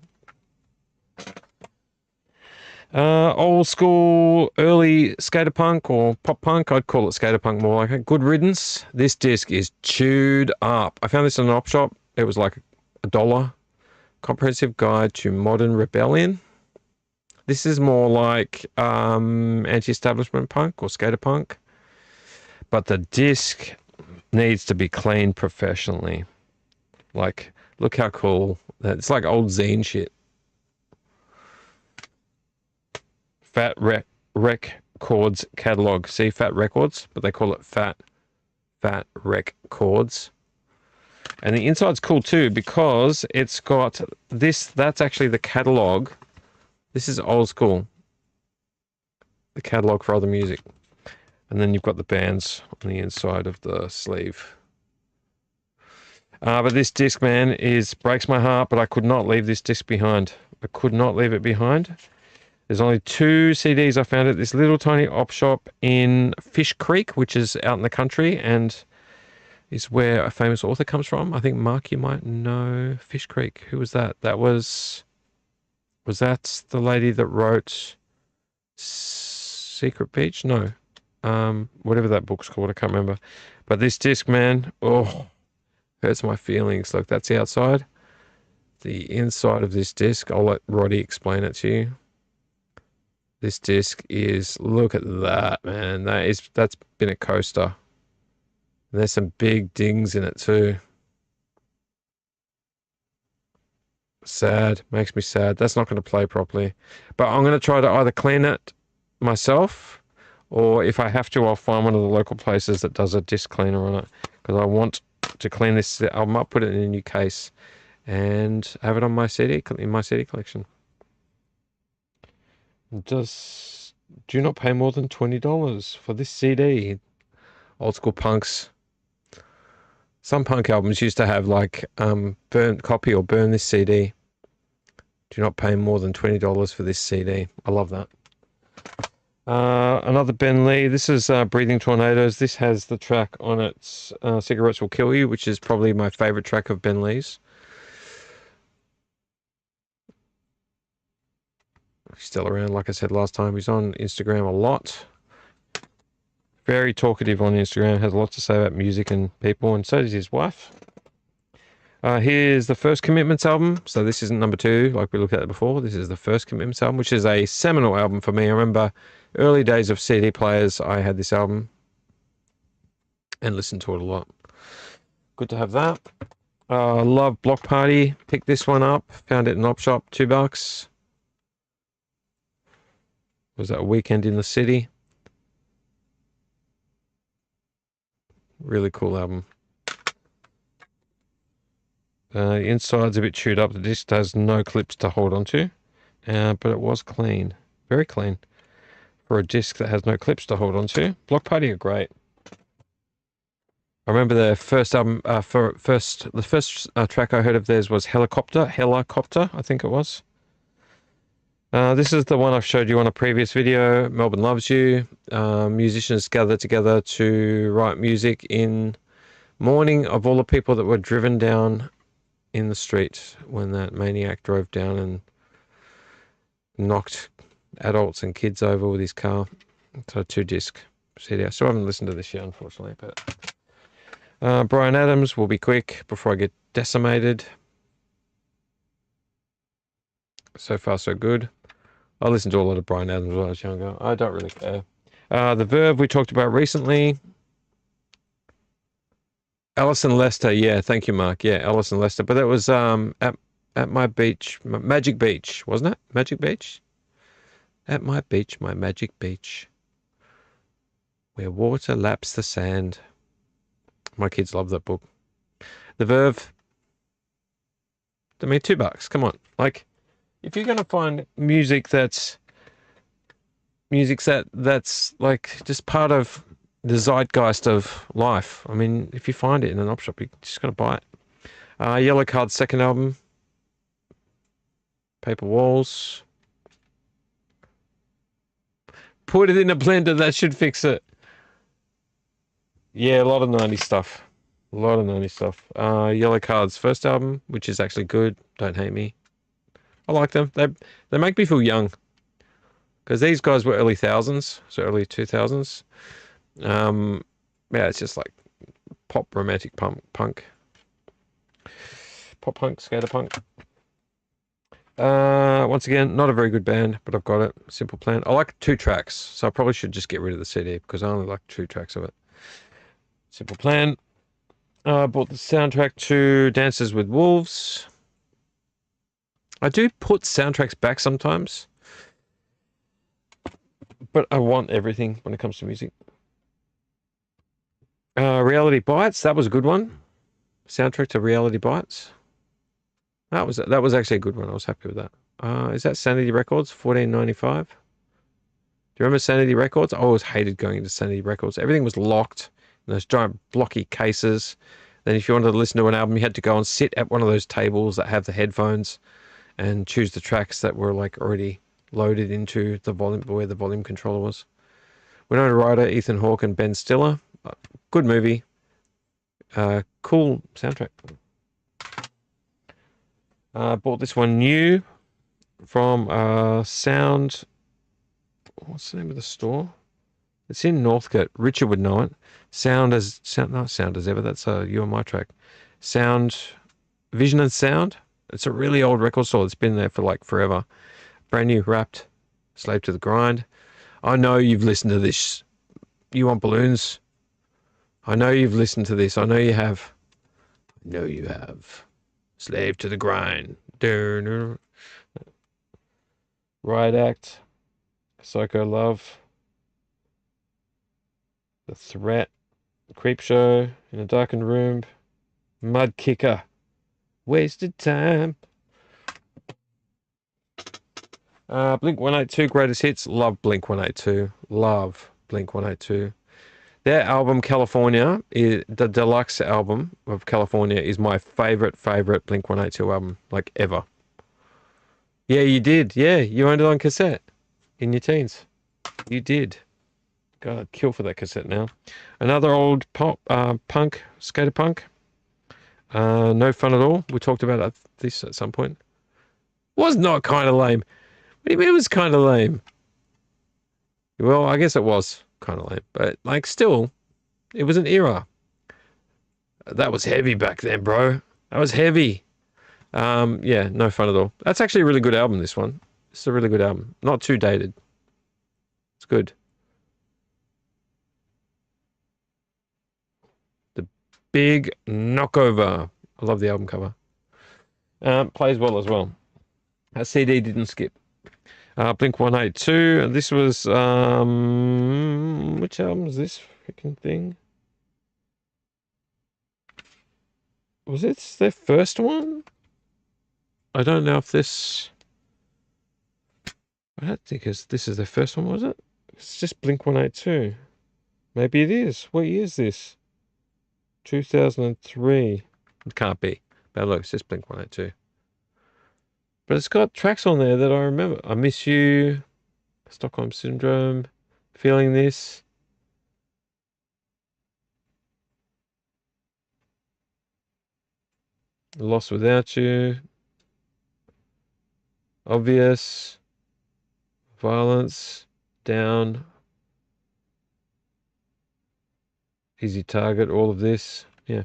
Old school, early skater punk or pop punk. I'd call it skater punk more like it. Good Riddance. This disc is chewed up. I found this in an op shop. It was like $1. Comprehensive Guide to Modern Rebellion. This is more like anti-establishment punk or skater punk. But the disc needs to be cleaned professionally. Like, look how cool. It's like old zine shit. Fat Records catalog. See, Fat Records, but they call it Fat Records. And the inside's cool too because it's got this. That's actually the catalog. This is old school. The catalog for other music. And then you've got the bands on the inside of the sleeve. But this disc, man, breaks my heart, but I could not leave this disc behind. I could not leave it behind. There's only 2 CDs I found at this little tiny op shop in Fish Creek, which is out in the country, and is where a famous author comes from. I think, Mark, you might know Fish Creek. Who was that? Was that the lady that wrote Secret Beach? No. Whatever that book's called, I can't remember. But this disc, man, hurts my feelings. Look, that's the outside. The inside of this disc, I'll let Roddy explain it to you. This disc is, look at that, man. That's been a coaster. And there's some big dings in it too. Sad, makes me sad. That's not going to play properly. But I'm going to try to either clean it myself, or if I have to, I'll find one of the local places that does a disc cleaner on it. Because I want to clean this. I might put it in a new case and have it on my CD, in my CD collection. Do not pay more than $20 for this CD. Old school punks. Some punk albums used to have like burn copy or burn this CD. Do not pay more than $20 for this CD. I love that. Another Ben Lee. This is Breathing Tornadoes. This has the track on it, Cigarettes Will Kill You, which is probably my favorite track of Ben Lee's. He's still around, like I said last time. He's on Instagram a lot. Very talkative on Instagram. Has a lot to say about music and people, and so does his wife. Here's the First Commitments album. So this isn't number 2 like we looked at before. This is the First Commitments album, which is a seminal album for me. I remember early days of CD players, I had this album and listened to it a lot. Good to have that. I love Block Party. Picked this one up. Found it in an op shop, $2. Was that a weekend in the city? Really cool album. The inside's a bit chewed up. The disc has no clips to hold onto, but it was clean. Very clean for a disc that has no clips to hold onto. Block Party are great. I remember their first album, the first track I heard of theirs was Helicopter, I think it was. This is the one I've showed you on a previous video, Melbourne Loves You. Musicians gathered together to write music in mourning of all the people that were driven down in the street when that maniac drove down and knocked adults and kids over with his car. So 2-disc CD. I still haven't listened to this yet, unfortunately. But Bryan Adams, will be quick before I get decimated. So far, so good. I listened to a lot of Bryan Adams when I was younger. I don't really care. The Verve we talked about recently. Alison Lester, yeah, thank you, Mark. Yeah, Alison Lester. But that was at my beach, Magic Beach, wasn't it? Magic Beach? At my beach, my magic beach, where water laps the sand. My kids love that book. The Verve. I mean, $2. Come on, like, if you're gonna find music that's like just part of the zeitgeist of life, I mean, if you find it in an op shop, you just gotta buy it. Yellow Card's second album, Paper Walls. Put it in a blender, that should fix it. Yeah, a lot of 90s stuff. A lot of 90s stuff. Yellow Card's first album, which is actually good. Don't hate me. I like them. They make me feel young. Because these guys were early thousands, so early 2000s. Yeah, it's just like pop romantic punk. Pop punk, skater punk. Once again, not a very good band, but I've got it. Simple Plan. I like 2 tracks, so I probably should just get rid of the CD because I only like 2 tracks of it. Simple Plan. I bought the soundtrack to Dances with Wolves. I do put soundtracks back sometimes, but I want everything when it comes to music. Reality Bites, that was a good one. Soundtrack to Reality Bites. That was actually a good one. I was happy with that. Is that Sanity Records? $14.95. Do you remember Sanity Records? I always hated going into Sanity Records. Everything was locked in those giant blocky cases. Then if you wanted to listen to an album, you had to go and sit at one of those tables that have the headphones and choose the tracks that were like already loaded into the volume where the volume controller was. Winona Ryder, Ethan Hawke, and Ben Stiller. Good movie. Cool soundtrack. Bought this one new from Sound. What's the name of the store? It's in Northcote. Richard would know it. Not Sound as Ever. That's a You and My track. Sound, Vision and Sound. It's a really old record store. It's been there for like forever. Brand new, wrapped. Slave to the Grind. I know you've listened to this. You Want Balloons? I know you've listened to this. I know you have. I know you have. Slave to the Grind. Riot Act. Psycho Love. The Threat. Creep Show. In a Darkened Room. Mud Kicker. Wasted Time. Blink 182 Greatest Hits. Love Blink 182. Love Blink 182. Their album California, the deluxe album of California, is my favorite Blink 182 album, like ever. Yeah, you did. Yeah, you owned it on cassette in your teens. You did. God, I'd kill for that cassette now. Another old pop punk, skater punk. No Fun at All. We talked about this at some point. Was not kind of lame. What do you mean it was kind of lame? Well, I guess it was kind of lame, but like still, it was an era. That was heavy back then, bro. That was heavy. Yeah, No Fun at All. That's actually a really good album, this one. It's a really good album. Not too dated. It's good. The Big Knockover. I love the album cover. Plays well as well. That CD didn't skip. Blink 182. This was which album is this freaking thing? Was it their first one? I don't know if this. I don't think this is their first one, was it? It's just Blink 182. Maybe it is. What year is this? 2003. It can't be. But look, it's just Blink 182. But it's got tracks on there that I remember. I Miss You, Stockholm Syndrome, Feeling This. Lost Without You. Obvious. Violence. Down. Easy Target. All of this. Yeah.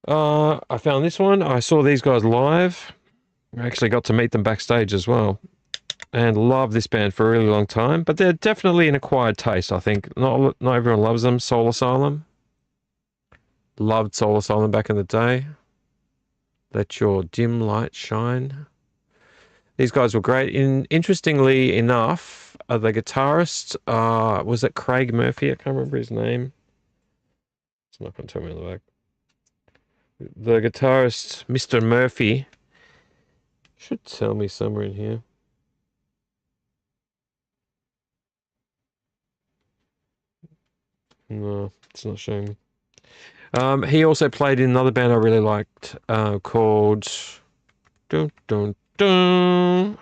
I found this one. I saw these guys live. I actually got to meet them backstage as well. And love this band for a really long time. But they're definitely an acquired taste, I think. Not everyone loves them. Soul Asylum. Loved Soul Asylum back in the day. Let Your Dim Light Shine. These guys were great. Interestingly enough, the guitarist, was it Craig Murphy? I can't remember his name. It's not going to tell me on the back. The guitarist, Mr. Murphy, should tell me somewhere in here. No, it's not showing me. He also played in another band I really liked, called Dun Dun Dun.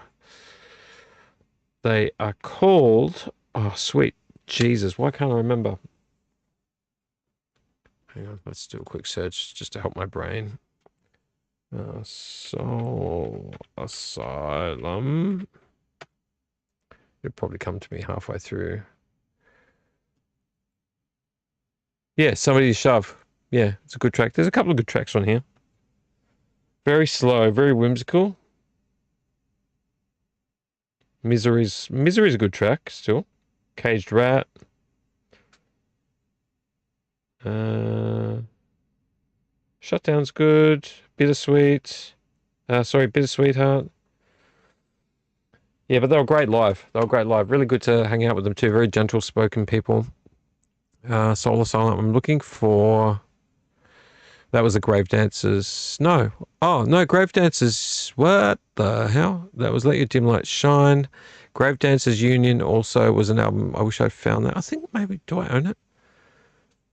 They are called, oh sweet Jesus, why can't I remember? Hang on, let's do a quick search just to help my brain. Soul Asylum. It'll probably come to me halfway through. Yeah, Somebody to Shove. Yeah, it's a good track. There's a couple of good tracks on here. Very slow, very whimsical. Misery's a good track still. Caged Rat. Shutdown's good. Bittersweet. Bittersweet Heart. Yeah, but they were great live. They were great live. Really good to hang out with them too. Very gentle spoken people. Solar Silent. I'm looking for. That was the Grave Dancers. No. Oh, no, Grave Dancers. What the hell? That was Let Your Dim Light Shine. Grave Dancers Union also was an album. I wish I'd found that. I think maybe, do I own it?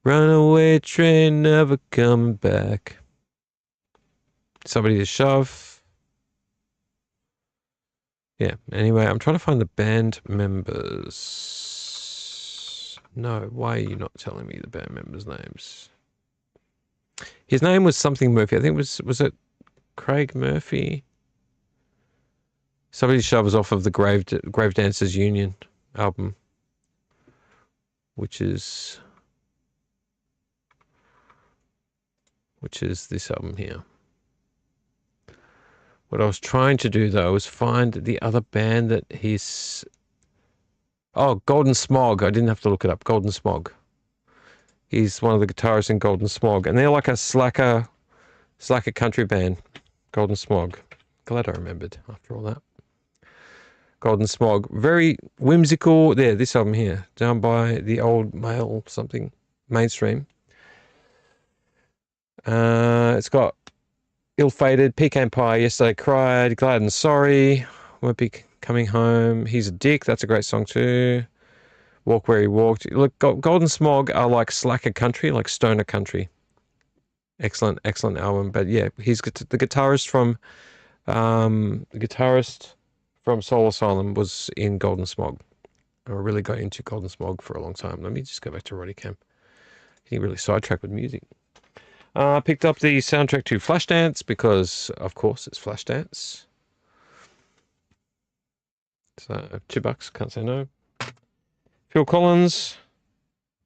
Runaway Train, Never Coming Back. Somebody to Shove. Yeah, anyway, I'm trying to find the band members. No, why are you not telling me the band members' names? His name was something Murphy. I think was it Craig Murphy? Somebody Shoves off of the Grave Dancers Union album, which is this album here. What I was trying to do though was find the other band that he's. Oh, Golden Smog. I didn't have to look it up. Golden Smog. He's one of the guitarists in Golden Smog, and they're like a slacker country band. Golden Smog. Glad I remembered after all that. Golden Smog. Very whimsical. There, this album here. Down by the Old Mail something. Mainstream. It's got Ill-Fated, Pecan Pie, Yesterday Cried, Glad and Sorry, Won't Be Coming Home, He's a Dick, that's a great song too. Walk Where He Walked. Look, Golden Smog are like slacker country, like stoner country. Excellent album. But yeah, he's the guitarist from Soul Asylum was in Golden Smog. I really got into Golden Smog for a long time. Let me just go back to Roddy Cam. He really sidetracked with music. Picked up the soundtrack to Flashdance because, of course, it's Flashdance. So $2, can't say no. Phil Collins,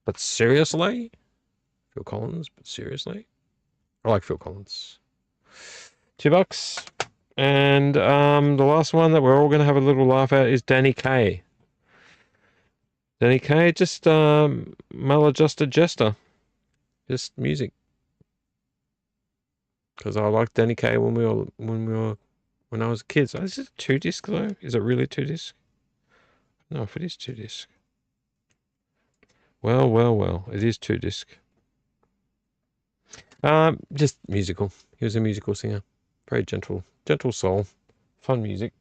but seriously? Phil Collins, but seriously? I like Phil Collins. $2. And the last one that we're all going to have a little laugh at is Danny Kaye. Danny Kaye, just maladjusted jester. Just music. Because I liked Danny Kaye when I was a kid. So is it 2-disc though? Is it really 2-disc? No, if it is 2-disc. Well, it is 2-disc. Just musical. He was a musical singer. Very gentle soul. Fun music.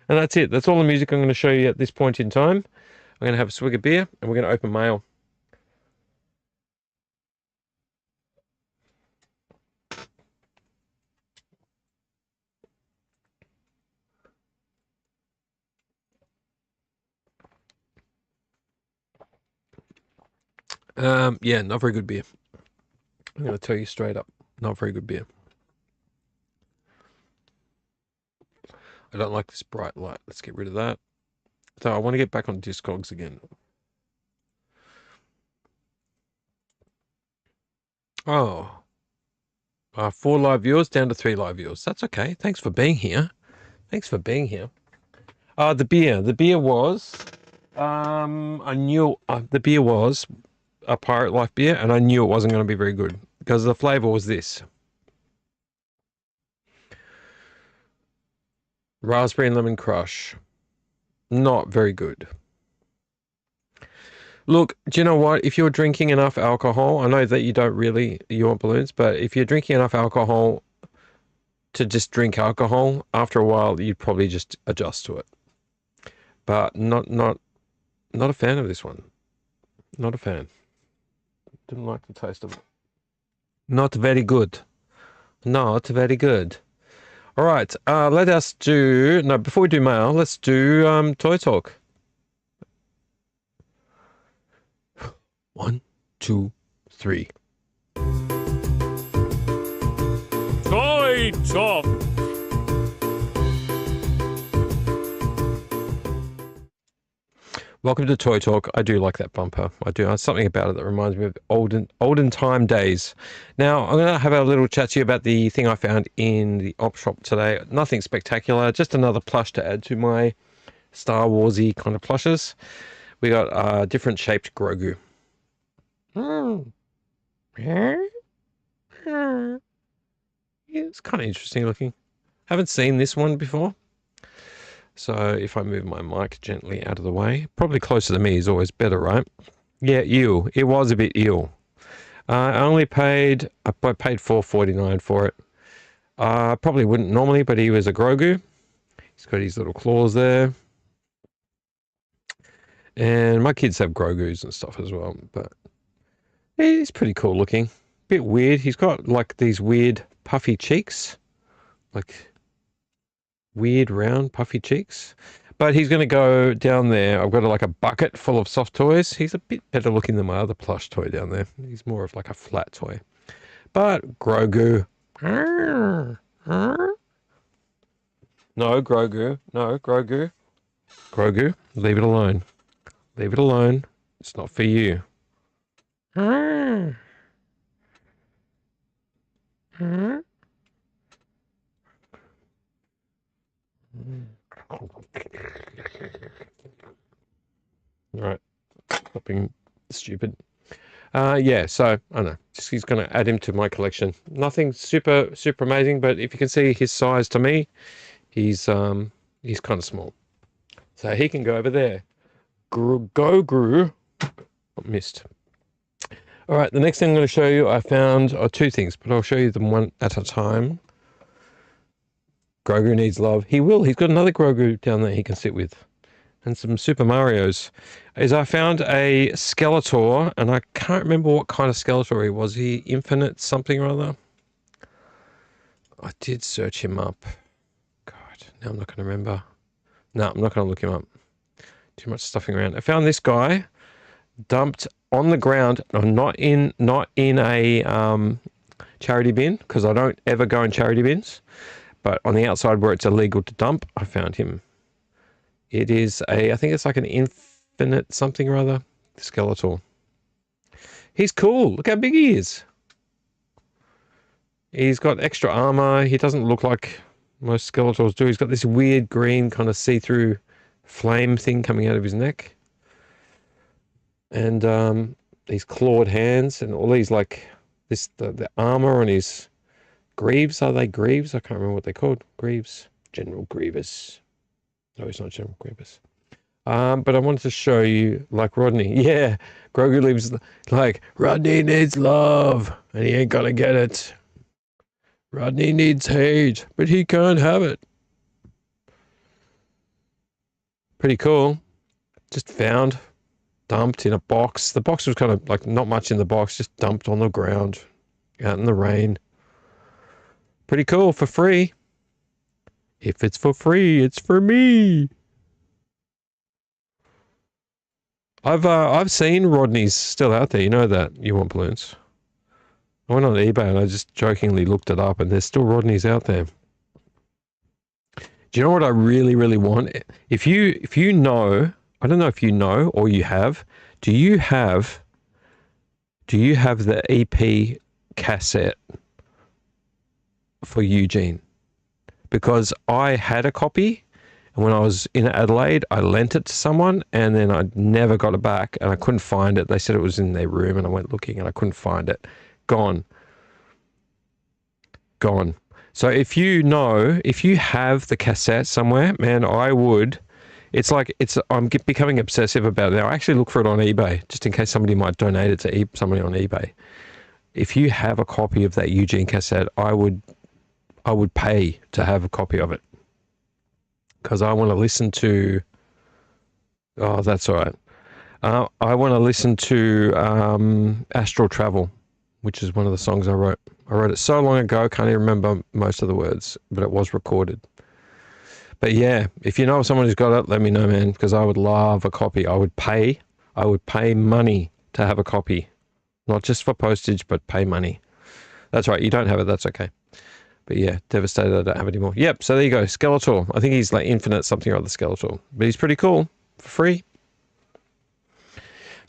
And that's it. That's all the music I'm going to show you at this point in time. I'm going to have a swig of beer and we're going to open mail. Yeah, not very good beer. I'm going to tell you straight up, not very good beer. I don't like this bright light. Let's get rid of that. So I want to get back on Discogs again. Oh. 4 live viewers down to 3 live viewers. That's okay. Thanks for being here. The beer was, I knew the beer was a Pirate Life beer, and I knew it wasn't going to be very good because the flavor was this. Raspberry and Lemon Crush. Not very good. Look, do you know what? If you're drinking enough alcohol, I know that you want balloons, but if you're drinking enough alcohol to just drink alcohol, after a while, you'd probably just adjust to it. But not a fan of this one. Not a fan. Didn't like the taste of it. Not very good. Not very good. All right, let us do... No, before we do mail, let's do Toy Talk. 1, 2, 3. Toy Talk. Welcome to Toy Talk. I do like that bumper. I do. There's something about it that reminds me of olden time days. Now, I'm going to have a little chat to you about the thing I found in the op shop today. Nothing spectacular, just another plush to add to my Star Warsy kind of plushes. We got different shaped Grogu. It's kind of interesting looking. Haven't seen this one before. So if I move my mic gently out of the way, probably closer to me is always better, right? Yeah, ew. It was a bit ew. I paid $4.49 for it. Probably wouldn't normally, but he was a Grogu. He's got his little claws there. And my kids have Grogus and stuff as well, but he's pretty cool looking. Bit weird. He's got like these weird puffy cheeks. Like weird round puffy cheeks. But he's going to go down there. I've got like a bucket full of soft toys. He's a bit better looking than my other plush toy down there. He's more of like a flat toy. But Grogu. No, Grogu. No, Grogu. Grogu, leave it alone. Leave it alone. It's not for you. Right, stop being stupid. Yeah, so I don't know. Just he's going to add him to my collection. Nothing super amazing, but if you can see his size to me, he's kind of small. So he can go over there. Grogu. Missed. All right, the next thing I'm going to show you, I found two things, but I'll show you them one at a time. Grogu needs love. He will. He's got another Grogu down there he can sit with. And some Super Marios. I found a Skeletor, and I can't remember what kind of Skeletor he was. He infinite something or other? I did search him up. God, now I'm not going to remember. No, I'm not going to look him up. Too much stuffing around. I found this guy dumped on the ground, not in a charity bin, because I don't ever go in charity bins, but on the outside where it's illegal to dump, I found him. It is I think it's like an infinite something or other Skeletor. He's cool. Look how big he is. He's got extra armor. He doesn't look like most Skeletors do. He's got this weird green kind of see-through flame thing coming out of his neck. And these clawed hands and all these like the armor on his greaves. Are they greaves? I can't remember what they're called. Greaves. General Grievous. No, he's not General Grievous. But I wanted to show you like Rodney. Yeah, Grogu lives like Rodney needs love and he ain't gonna get it. Rodney needs hate, but he can't have it. Pretty cool. Just found, dumped in a box. The box was kind of like not much in the box, just dumped on the ground out in the rain. Pretty cool for free. If it's for free, it's for me. I've seen Rodney's still out there. You know that. You want balloons? I went on eBay and I just jokingly looked it up, and there's still Rodney's out there. Do you know what I really, really want? If you know, I don't know if you know or you have. Do you have the EP cassette for Eugene? Because I had a copy, and when I was in Adelaide, I lent it to someone, and then I never got it back, and I couldn't find it. They said it was in their room, and I went looking, and I couldn't find it. Gone. So if you have the cassette somewhere, man, I would. I'm becoming obsessive about it now. I actually look for it on eBay, just in case somebody might donate it to somebody on eBay. If you have a copy of that Eugene cassette, I would pay to have a copy of it, because I want to listen to. Oh, that's all right. I want to listen to Astral Travel, which is one of the songs I wrote. I wrote it so long ago, I can't even remember most of the words, but it was recorded. But yeah, if you know of someone who's got it, let me know, man, because I would love a copy. I would pay money to have a copy, not just for postage, but pay money. That's right. You don't have it. That's okay. But yeah, devastated I don't have it anymore. Yep, so there you go. Skeletor. I think he's like infinite something or other Skeletor. But he's pretty cool. For free.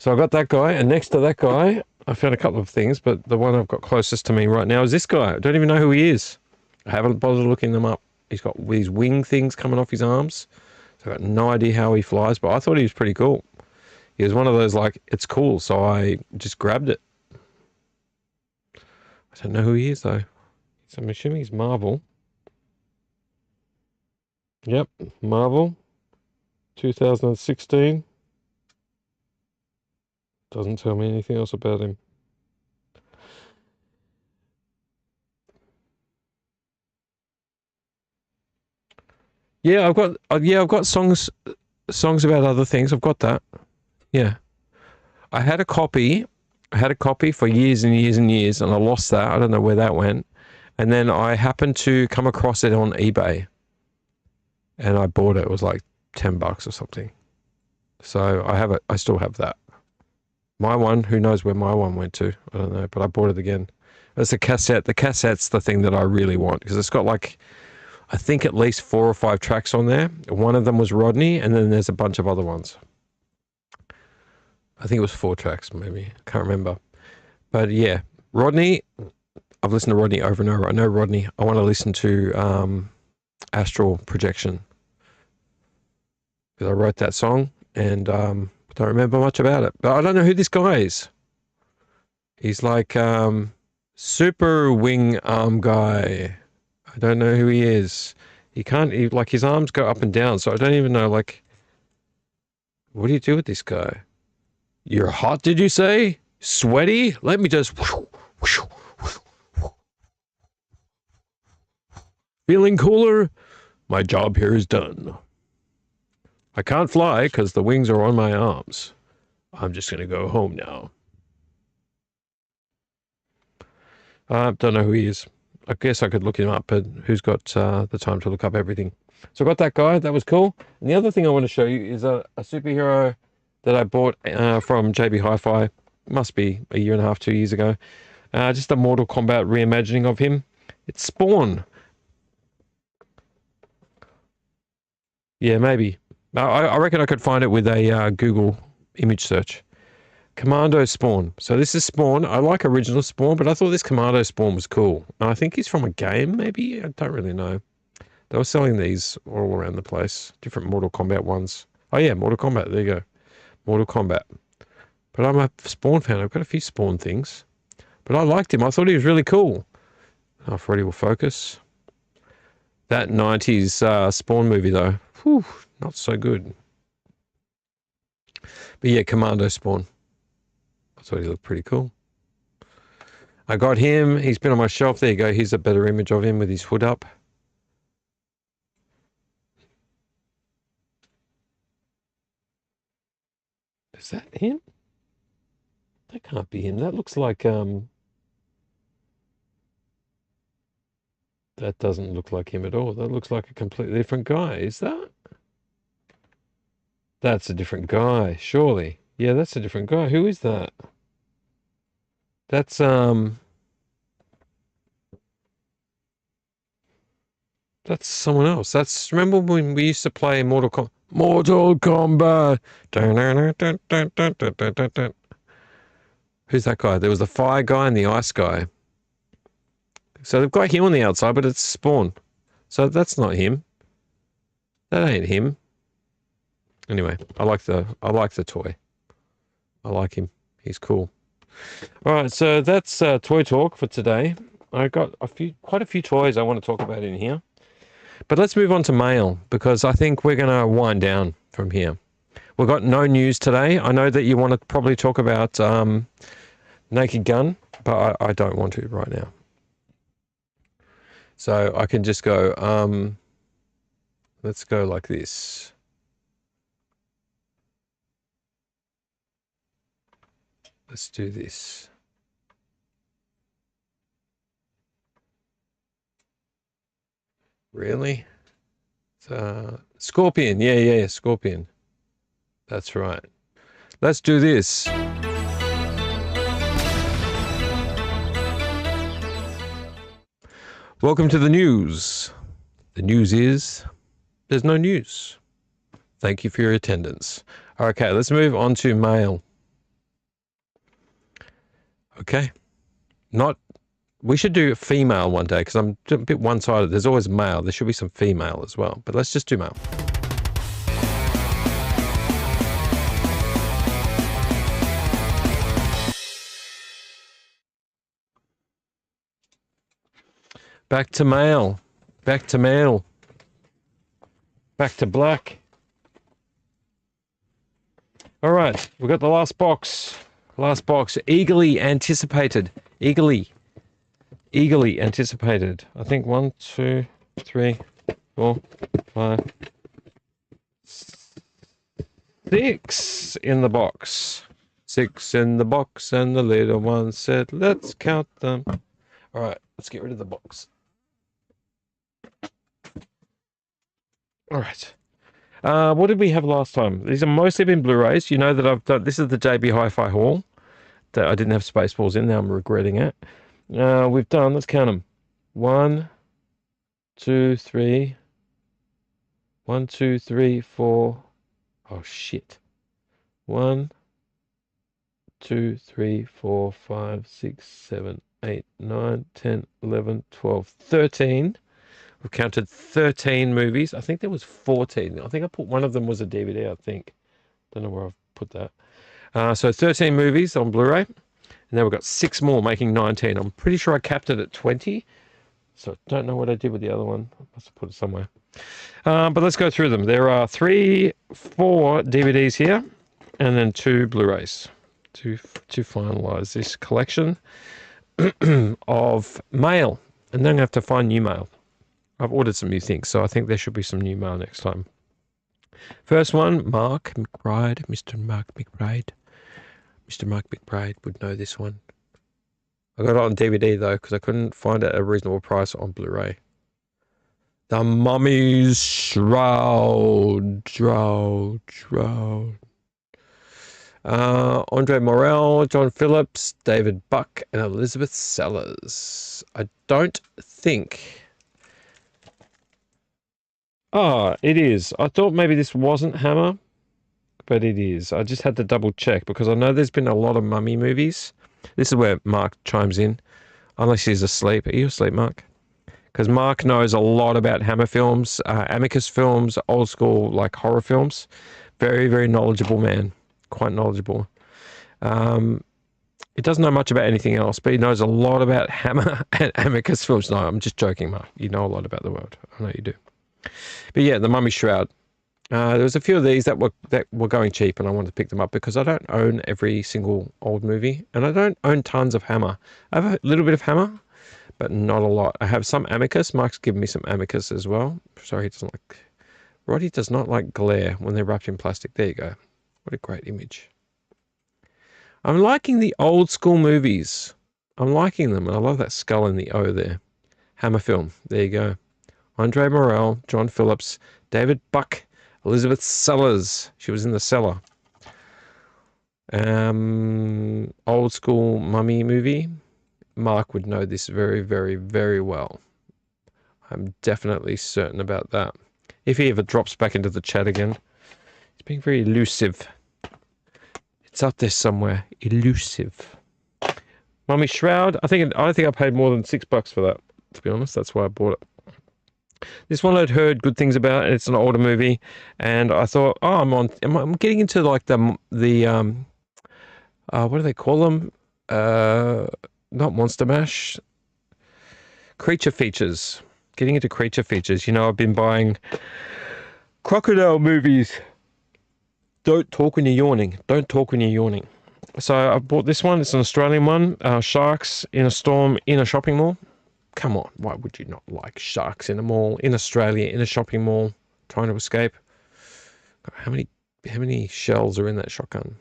So I got that guy, and next to that guy, I found a couple of things, but the one I've got closest to me right now is this guy. I don't even know who he is. I haven't bothered looking them up. He's got these wing things coming off his arms. So I've got no idea how he flies, but I thought he was pretty cool. He was one of those, like, it's cool, so I just grabbed it. I don't know who he is, though. So I'm assuming he's Marvel. Yep, Marvel. 2016. Doesn't tell me anything else about him. Yeah, I've got songs about other things. I've got that. Yeah. I had a copy for years and years and years, and I lost that. I don't know where that went. And then I happened to come across it on eBay, and I bought it. It was like $10 or something. So I have it. I still have that. My one, who knows where my one went to? I don't know, but I bought it again. It's a cassette. The cassette's the thing that I really want, because it's got, like, I think at least 4 or 5 tracks on there. One of them was Rodney, and then there's a bunch of other ones. I think it was 4 tracks, maybe. I can't remember. But yeah, Rodney, I've listened to Rodney over and over. I know Rodney. I want to listen to Astral Projection, because I wrote that song, and don't remember much about it. But I don't know who this guy is. He's like super wing arm guy. I don't know who he is. Like, his arms go up and down, so I don't even know, like, what do you do with this guy? You're hot, did you say? Sweaty? Let me just... Feeling cooler? My job here is done. I can't fly because the wings are on my arms. I'm just going to go home now. I don't know who he is. I guess I could look him up, but who's got the time to look up everything? So I got that guy. That was cool. And the other thing I want to show you is a superhero that I bought from JB Hi-Fi. Must be a year and a half, 2 years ago. Just a Mortal Kombat reimagining of him. It's Spawn. Yeah, maybe. I reckon I could find it with a Google image search. Commando Spawn. So this is Spawn. I like original Spawn, but I thought this Commando Spawn was cool. And I think he's from a game, maybe? I don't really know. They were selling these all around the place. Different Mortal Kombat ones. Oh yeah, Mortal Kombat. There you go. Mortal Kombat. But I'm a Spawn fan. I've got a few Spawn things. But I liked him. I thought he was really cool. Oh, Freddy will focus. That 90s Spawn movie, though. Whew, not so good. But yeah, Commando Spawn. I thought he looked pretty cool. I got him. He's been on my shelf. There you go. Here's a better image of him with his hood up. Is that him? That can't be him. That looks like that doesn't look like him at all. That looks like a completely different guy. Is that? That's a different guy, surely. Yeah, that's a different guy. Who is that? That's someone else. Remember when we used to play Mortal Kombat. Who's that guy? There was the fire guy and the ice guy. So they've got him on the outside, but it's Spawn. So that's not him. That ain't him. Anyway, I like the toy. I like him. He's cool. All right, so that's toy talk for today. I got quite a few toys I want to talk about in here. But let's move on to mail, because I think we're going to wind down from here. We've got no news today. I know that you want to probably talk about Naked Gun, but I don't want to right now. So I can just go, let's go like this. Let's do this. Really? Scorpion. Yeah, Scorpion. That's right. Let's do this. Welcome to the news. The news is there's no news. Thank you for your attendance. Okay, let's move on to mail. Okay. Not. We should do female one day because I'm a bit one-sided. There's always male. There should be some female as well. But let's just do male. Back to male. Back to male. Back to black. All right, we've got the last box. Last box, eagerly anticipated. Eagerly anticipated. I think 1, 2, 3, 4, 5, 6 in the box. 6 in the box, and the little one said, let's count them. All right, let's get rid of the box. All right. What did we have last time? These have mostly been Blu-rays. You know that I've done. This is the JB Hi-Fi haul that I didn't have Spaceballs in. Now I'm regretting it. We've done. Let's count them. 1, 2, 3. 1, 2, 3, 4. Oh shit. 1, 2, 3, 4, 5, 6, 7, 8, 9, 10, 11, 12, 13. We've counted 13 movies. I think there was 14. I think I put one of them was a DVD, I think. Don't know where I've put that. So 13 movies on Blu-ray. And then we've got 6 more, making 19. I'm pretty sure I capped it at 20. So I don't know what I did with the other one. I must have put it somewhere. But let's go through them. There are 4 DVDs here. And then 2 Blu-rays to finalize this collection of mail. And then I have to find new mail. I've ordered some new things, so I think there should be some new mail next time. First one, Mark McBride. Mr. Mark McBride. Mr. Mark McBride would know this one. I got it on DVD, though, because I couldn't find it at a reasonable price on Blu-ray. The Mummy's Shroud. Andre Morel, John Phillips, David Buck, and Elizabeth Sellers. I don't think... Oh, it is. I thought maybe this wasn't Hammer, but it is. I just had to double check because I know there's been a lot of mummy movies. This is where Mark chimes in, unless he's asleep. Are you asleep, Mark? Because Mark knows a lot about Hammer films, Amicus films, old school like horror films. Very, very knowledgeable man. Quite knowledgeable. He doesn't know much about anything else, but he knows a lot about Hammer and Amicus films. No, I'm just joking, Mark. You know a lot about the world. I know you do. But yeah, the Mummy Shroud. There was a few of these that were going cheap, and I wanted to pick them up because I don't own every single old movie, and I don't own tons of Hammer. I have a little bit of Hammer, but not a lot. I have some Amicus. Mark's given me some Amicus as well. Sorry, he doesn't like... Roddy does not like glare when they're wrapped in plastic. There you go. What a great image. I'm liking the old school movies. I'm liking them, and I love that skull in the O there. Hammer film. There you go. Andre Morel, John Phillips, David Buck, Elizabeth Sellers. She was in The Cellar. Old school mummy movie. Mark would know this very, very, very well. I'm definitely certain about that. If he ever drops back into the chat again. He's being very elusive. It's up there somewhere. Elusive. Mummy Shroud. I don't think I paid more than $6 for that, to be honest. That's why I bought it. This one I'd heard good things about, and it's an older movie, and I thought, oh, I'm getting into like the what do they call them? Not Monster Mash. Creature features. Getting into creature features. You know, I've been buying crocodile movies. Don't talk when you're yawning. Don't talk when you're yawning. So I bought this one. It's an Australian one. Sharks in a storm in a shopping mall. Come on, why would you not like sharks in a mall, in Australia, in a shopping mall, trying to escape? How many shells are in that shotgun?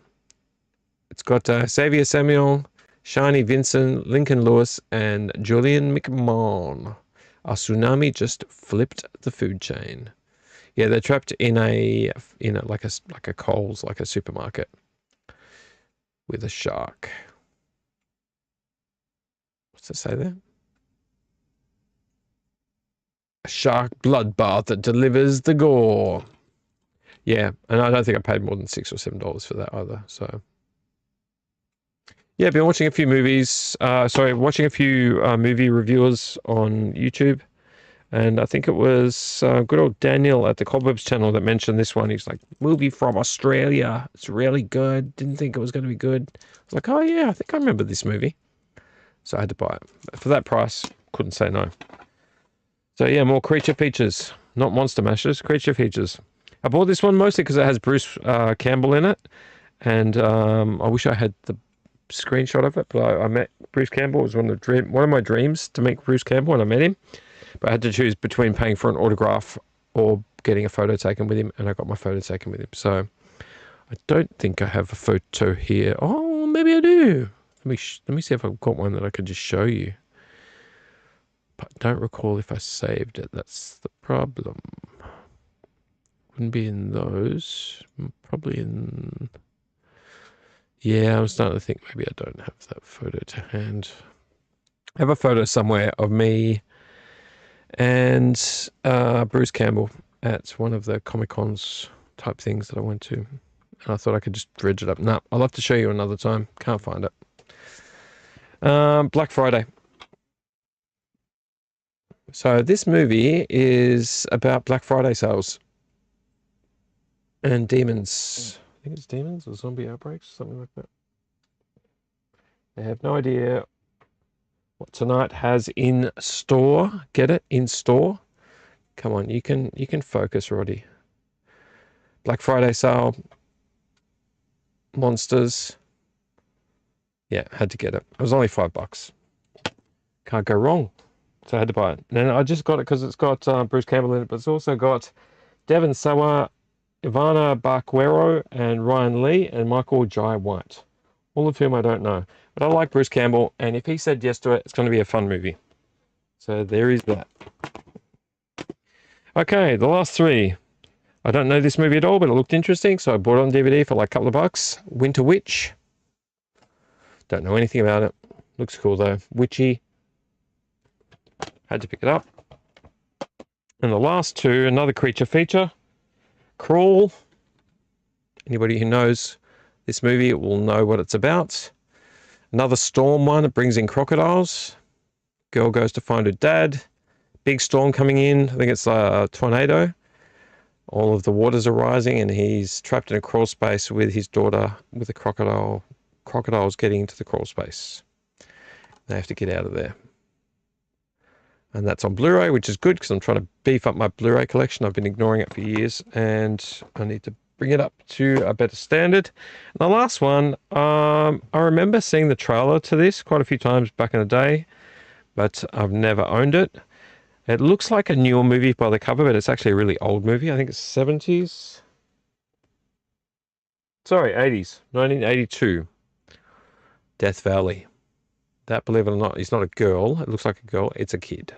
It's got Xavier Samuel, Shani Vincent, Lincoln Lewis, and Julian McMahon. A tsunami just flipped the food chain. Yeah, they're trapped in a like a Coles, like a supermarket, with a shark. What's it say there? A shark bloodbath that delivers the gore. Yeah, and I don't think I paid more than $6 or $7 for that either. So, Yeah, been watching a few movies. Watching a few movie reviewers on YouTube. And I think it was good old Daniel at the Cobwebs channel that mentioned this one. He's like, movie from Australia. It's really good. Didn't think it was going to be good. I was like, oh yeah, I think I remember this movie. So I had to buy it. For that price, couldn't say no. So yeah, more creature features. Not monster mashers, creature features. I bought this one mostly because it has Bruce Campbell in it. And I wish I had the screenshot of it, but I met Bruce Campbell. It was one of my dreams to meet Bruce Campbell when I met him. But I had to choose between paying for an autograph or getting a photo taken with him, and I got my photo taken with him. So I don't think I have a photo here. Oh, maybe I do. Let me see if I've got one that I could just show you. But I don't recall if I saved it. That's the problem. Wouldn't be in those. Probably in... Yeah, I'm starting to think maybe I don't have that photo to hand. I have a photo somewhere of me and Bruce Campbell at one of the Comic-Cons type things that I went to. And I thought I could just dredge it up. No, I'll have to show you another time. Can't find it. Black Friday. So this movie is about Black Friday sales and demons. I think it's demons or zombie outbreaks, something like that. I have no idea what tonight has in store. Get it? In store. Come on, you can focus, Roddy. Black Friday sale. Monsters. Yeah, had to get it. It was only $5. Can't go wrong. So I had to buy it. And I just got it because it's got Bruce Campbell in it, but it's also got Devon Sawa, Ivana Barquero, and Ryan Lee, and Michael Jai White. All of whom I don't know. But I like Bruce Campbell, and if he said yes to it, it's going to be a fun movie. So there is that. Okay, the last three. I don't know this movie at all, but it looked interesting, so I bought it on DVD for like a couple of bucks. Winter Witch. Don't know anything about it. Looks cool though. Witchy. Had to pick it up. And the last two, another creature feature. Crawl. Anybody who knows this movie will know what it's about. Another storm one. It brings in crocodiles. Girl goes to find her dad. Big storm coming in. I think it's a tornado. All of the waters are rising and he's trapped in a crawl space with his daughter with a crocodile. Crocodiles getting into the crawl space. They have to get out of there. And that's on Blu-ray, which is good because I'm trying to beef up my Blu-ray collection. I've been ignoring it for years and I need to bring it up to a better standard. And the last one, I remember seeing the trailer to this quite a few times back in the day, but I've never owned it. It looks like a newer movie by the cover, but it's actually a really old movie. I think it's 70s. Sorry, 80s. 1982. Death Valley. That, believe it or not, is not a girl. It looks like a girl. It's a kid.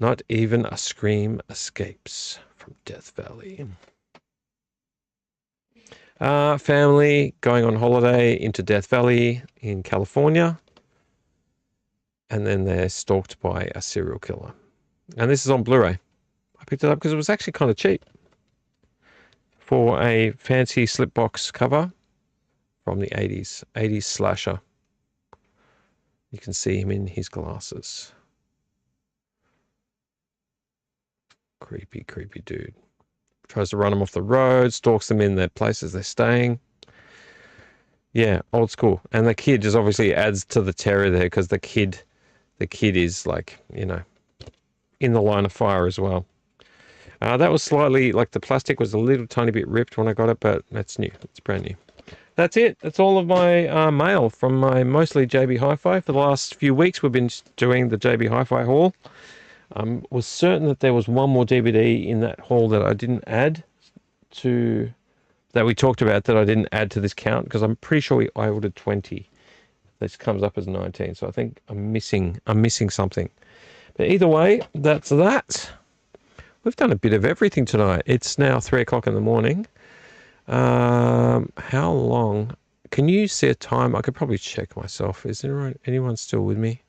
Not even a scream escapes from Death Valley. Family going on holiday into Death Valley in California. And then they're stalked by a serial killer. And this is on Blu-ray. I picked it up because it was actually kind of cheap for a fancy slipbox cover from the 80s. 80s slasher. You can see him in his glasses. Creepy, creepy dude. Tries to run them off the road, stalks them in their places they're staying. Yeah, old school. And the kid just obviously adds to the terror there because the kid is like, you know, in the line of fire as well. That was slightly, like the plastic was a little tiny bit ripped when I got it, but that's new. It's brand new. That's it. That's all of my mail from my mostly JB Hi-Fi. For the last few weeks, we've been doing the JB Hi-Fi haul. Was certain that there was one more DVD in that haul that I didn't add to, that we talked about, that I didn't add to this count, because I'm pretty sure I ordered 20. This comes up as 19, so I think I'm missing something. But either way, that's that. We've done a bit of everything tonight. It's now 3 o'clock in the morning. How long? Can you see a time? I could probably check myself. Is there anyone still with me?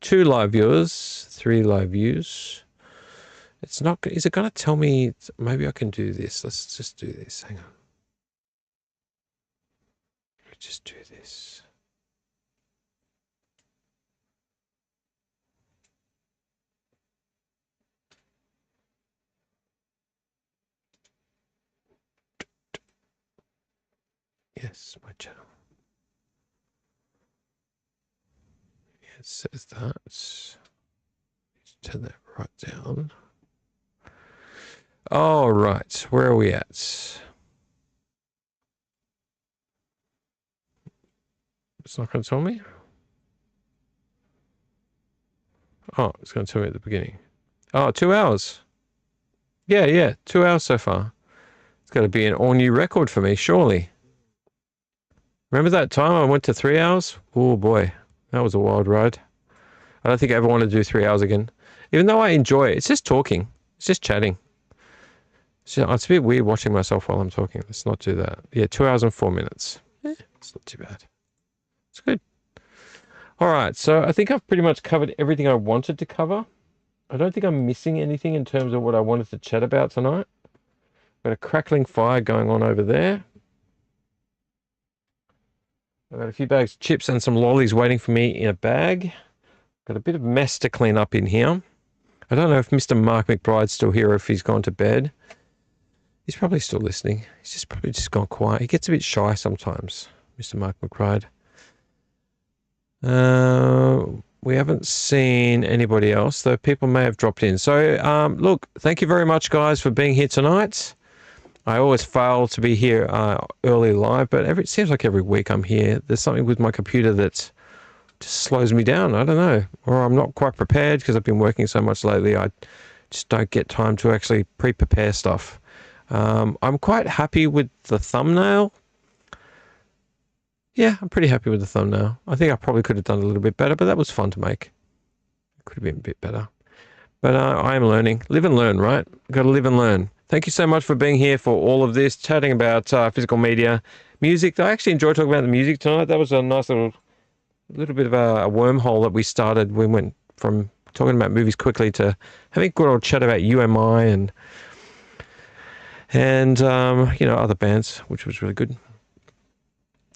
2 live viewers, 3 live views. It's not. Is it going to tell me? Maybe I can do this. Let's just do this. Hang on. just do this. Yes, my channel. Yeah, it says that. Let's turn that right down. All right, where are we at? It's not going to tell me. Oh, it's going to tell me at the beginning. Oh, 2 hours. Yeah, 2 hours so far. It's got to be an all-new record for me, surely. Remember that time I went to 3 hours? Oh boy, that was a wild ride. I don't think I ever want to do 3 hours again. Even though I enjoy it, it's just talking. It's just chatting. So it's a bit weird watching myself while I'm talking. Let's not do that. Yeah, 2 hours and 4 minutes. It's not too bad. It's good. All right, so I think I've pretty much covered everything I wanted to cover. I don't think I'm missing anything in terms of what I wanted to chat about tonight. Got a crackling fire going on over there. I've got a few bags of chips and some lollies waiting for me in a bag. Got a bit of mess to clean up in here. I don't know if Mr. Mark McBride's still here or if he's gone to bed. He's probably still listening. He's probably just gone quiet. He gets a bit shy sometimes, Mr. Mark McBride. We haven't seen anybody else, though people may have dropped in. So, look, thank you very much, guys, for being here tonight. I always fail to be here early live, but it seems like every week I'm here. There's something with my computer that just slows me down. I don't know. Or I'm not quite prepared because I've been working so much lately. I just don't get time to actually pre-prepare stuff. I'm quite happy with the thumbnail. Yeah, I'm pretty happy with the thumbnail. I think I probably could have done a little bit better, but that was fun to make. It could have been a bit better. But I am learning. Live and learn, right? Got to live and learn. Thank you so much for being here for all of this, chatting about physical media, music. I actually enjoyed talking about the music tonight. That was a nice little bit of a wormhole that we started. We went from talking about movies quickly to having a good old chat about UMI and other bands, which was really good.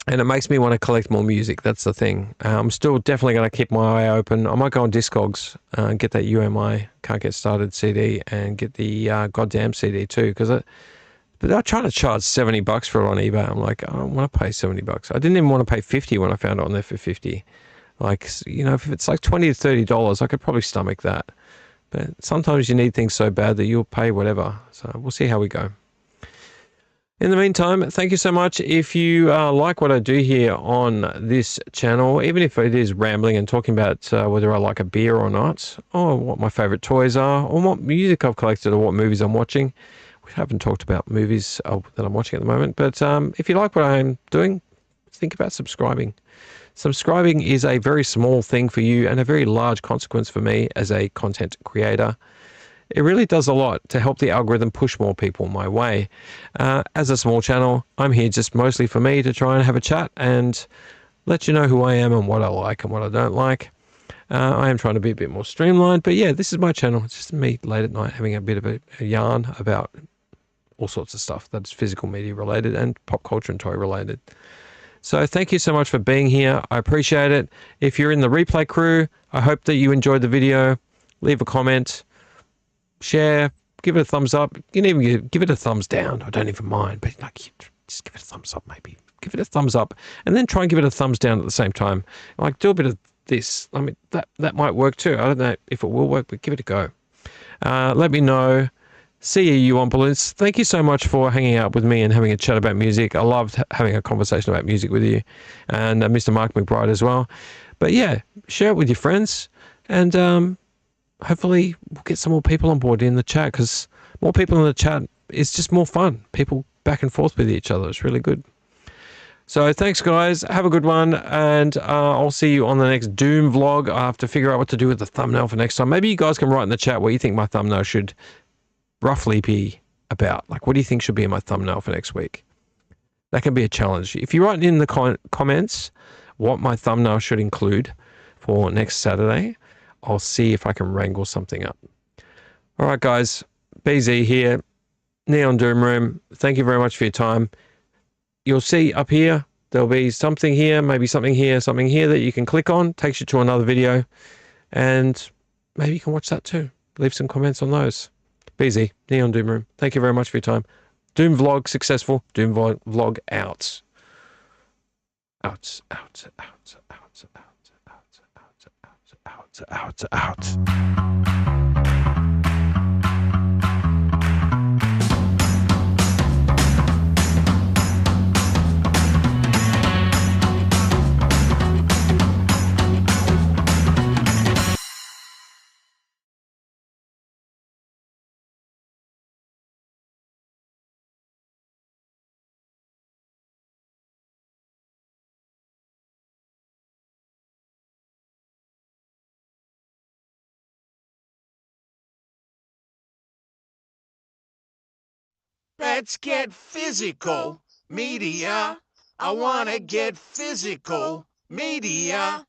And it makes me want to collect more music. That's the thing. I'm still definitely going to keep my eye open. I might go on Discogs and get that UMI Can't Get Started CD and get the Goddamn CD too. But they're trying to charge $70 for it on eBay. I'm like, I don't want to pay $70. I didn't even want to pay $50 when I found it on there for $50. Like, if it's like $20 to $30, I could probably stomach that. But sometimes you need things so bad that you'll pay whatever. So we'll see how we go. In the meantime, thank you so much. If you like what I do here on this channel, even if it is rambling and talking about whether I like a beer or not, or what my favorite toys are, or what music I've collected, or what movies I'm watching. We haven't talked about movies that I'm watching at the moment, but if you like what I'm doing, think about subscribing. Subscribing is a very small thing for you and a very large consequence for me as a content creator. It really does a lot to help the algorithm push more people my way. As a small channel, I'm here just mostly for me to try and have a chat and let you know who I am and what I like and what I don't like. I am trying to be a bit more streamlined, but yeah, this is my channel. It's just me late at night having a bit of a yarn about all sorts of stuff that's physical media related and pop culture and toy related. So thank you so much for being here. I appreciate it. If you're in the replay crew, I hope that you enjoyed the video. Leave a comment. Share, give it a thumbs up. You can even give it a thumbs down. I don't even mind, but just give it a thumbs up, maybe. Give it a thumbs up, and then try and give it a thumbs down at the same time. Like, do a bit of this. I mean, that might work too. I don't know if it will work, but give it a go. Let me know. See you on balloons. Thank you so much for hanging out with me and having a chat about music. I loved having a conversation about music with you, and Mr. Mark McBride as well. But yeah, share it with your friends, and hopefully we'll get some more people on board in the chat, because more people in the chat is just more fun. People back and forth with each other. It's really good. So thanks, guys. Have a good one, and I'll see you on the next Dooom vlog. I have to figure out what to do with the thumbnail for next time. Maybe you guys can write in the chat what you think my thumbnail should roughly be about. Like, what do you think should be in my thumbnail for next week? That can be a challenge. If you write in the comments what my thumbnail should include for next Saturday, I'll see if I can wrangle something up. All right, guys. BZ here, Neon Doom Room. Thank you very much for your time. You'll see up here, There'll be something here, maybe something here that you can click on, takes you to another video, and maybe you can watch that too. Leave some comments on those. Be easy. Neon Doom Room. Thank you very much for your time. Doom vlog successful. Doom vlog out. Out, out, out, out, out, out, out, out, out, out. Let's get physical, media. I wanna get physical, media.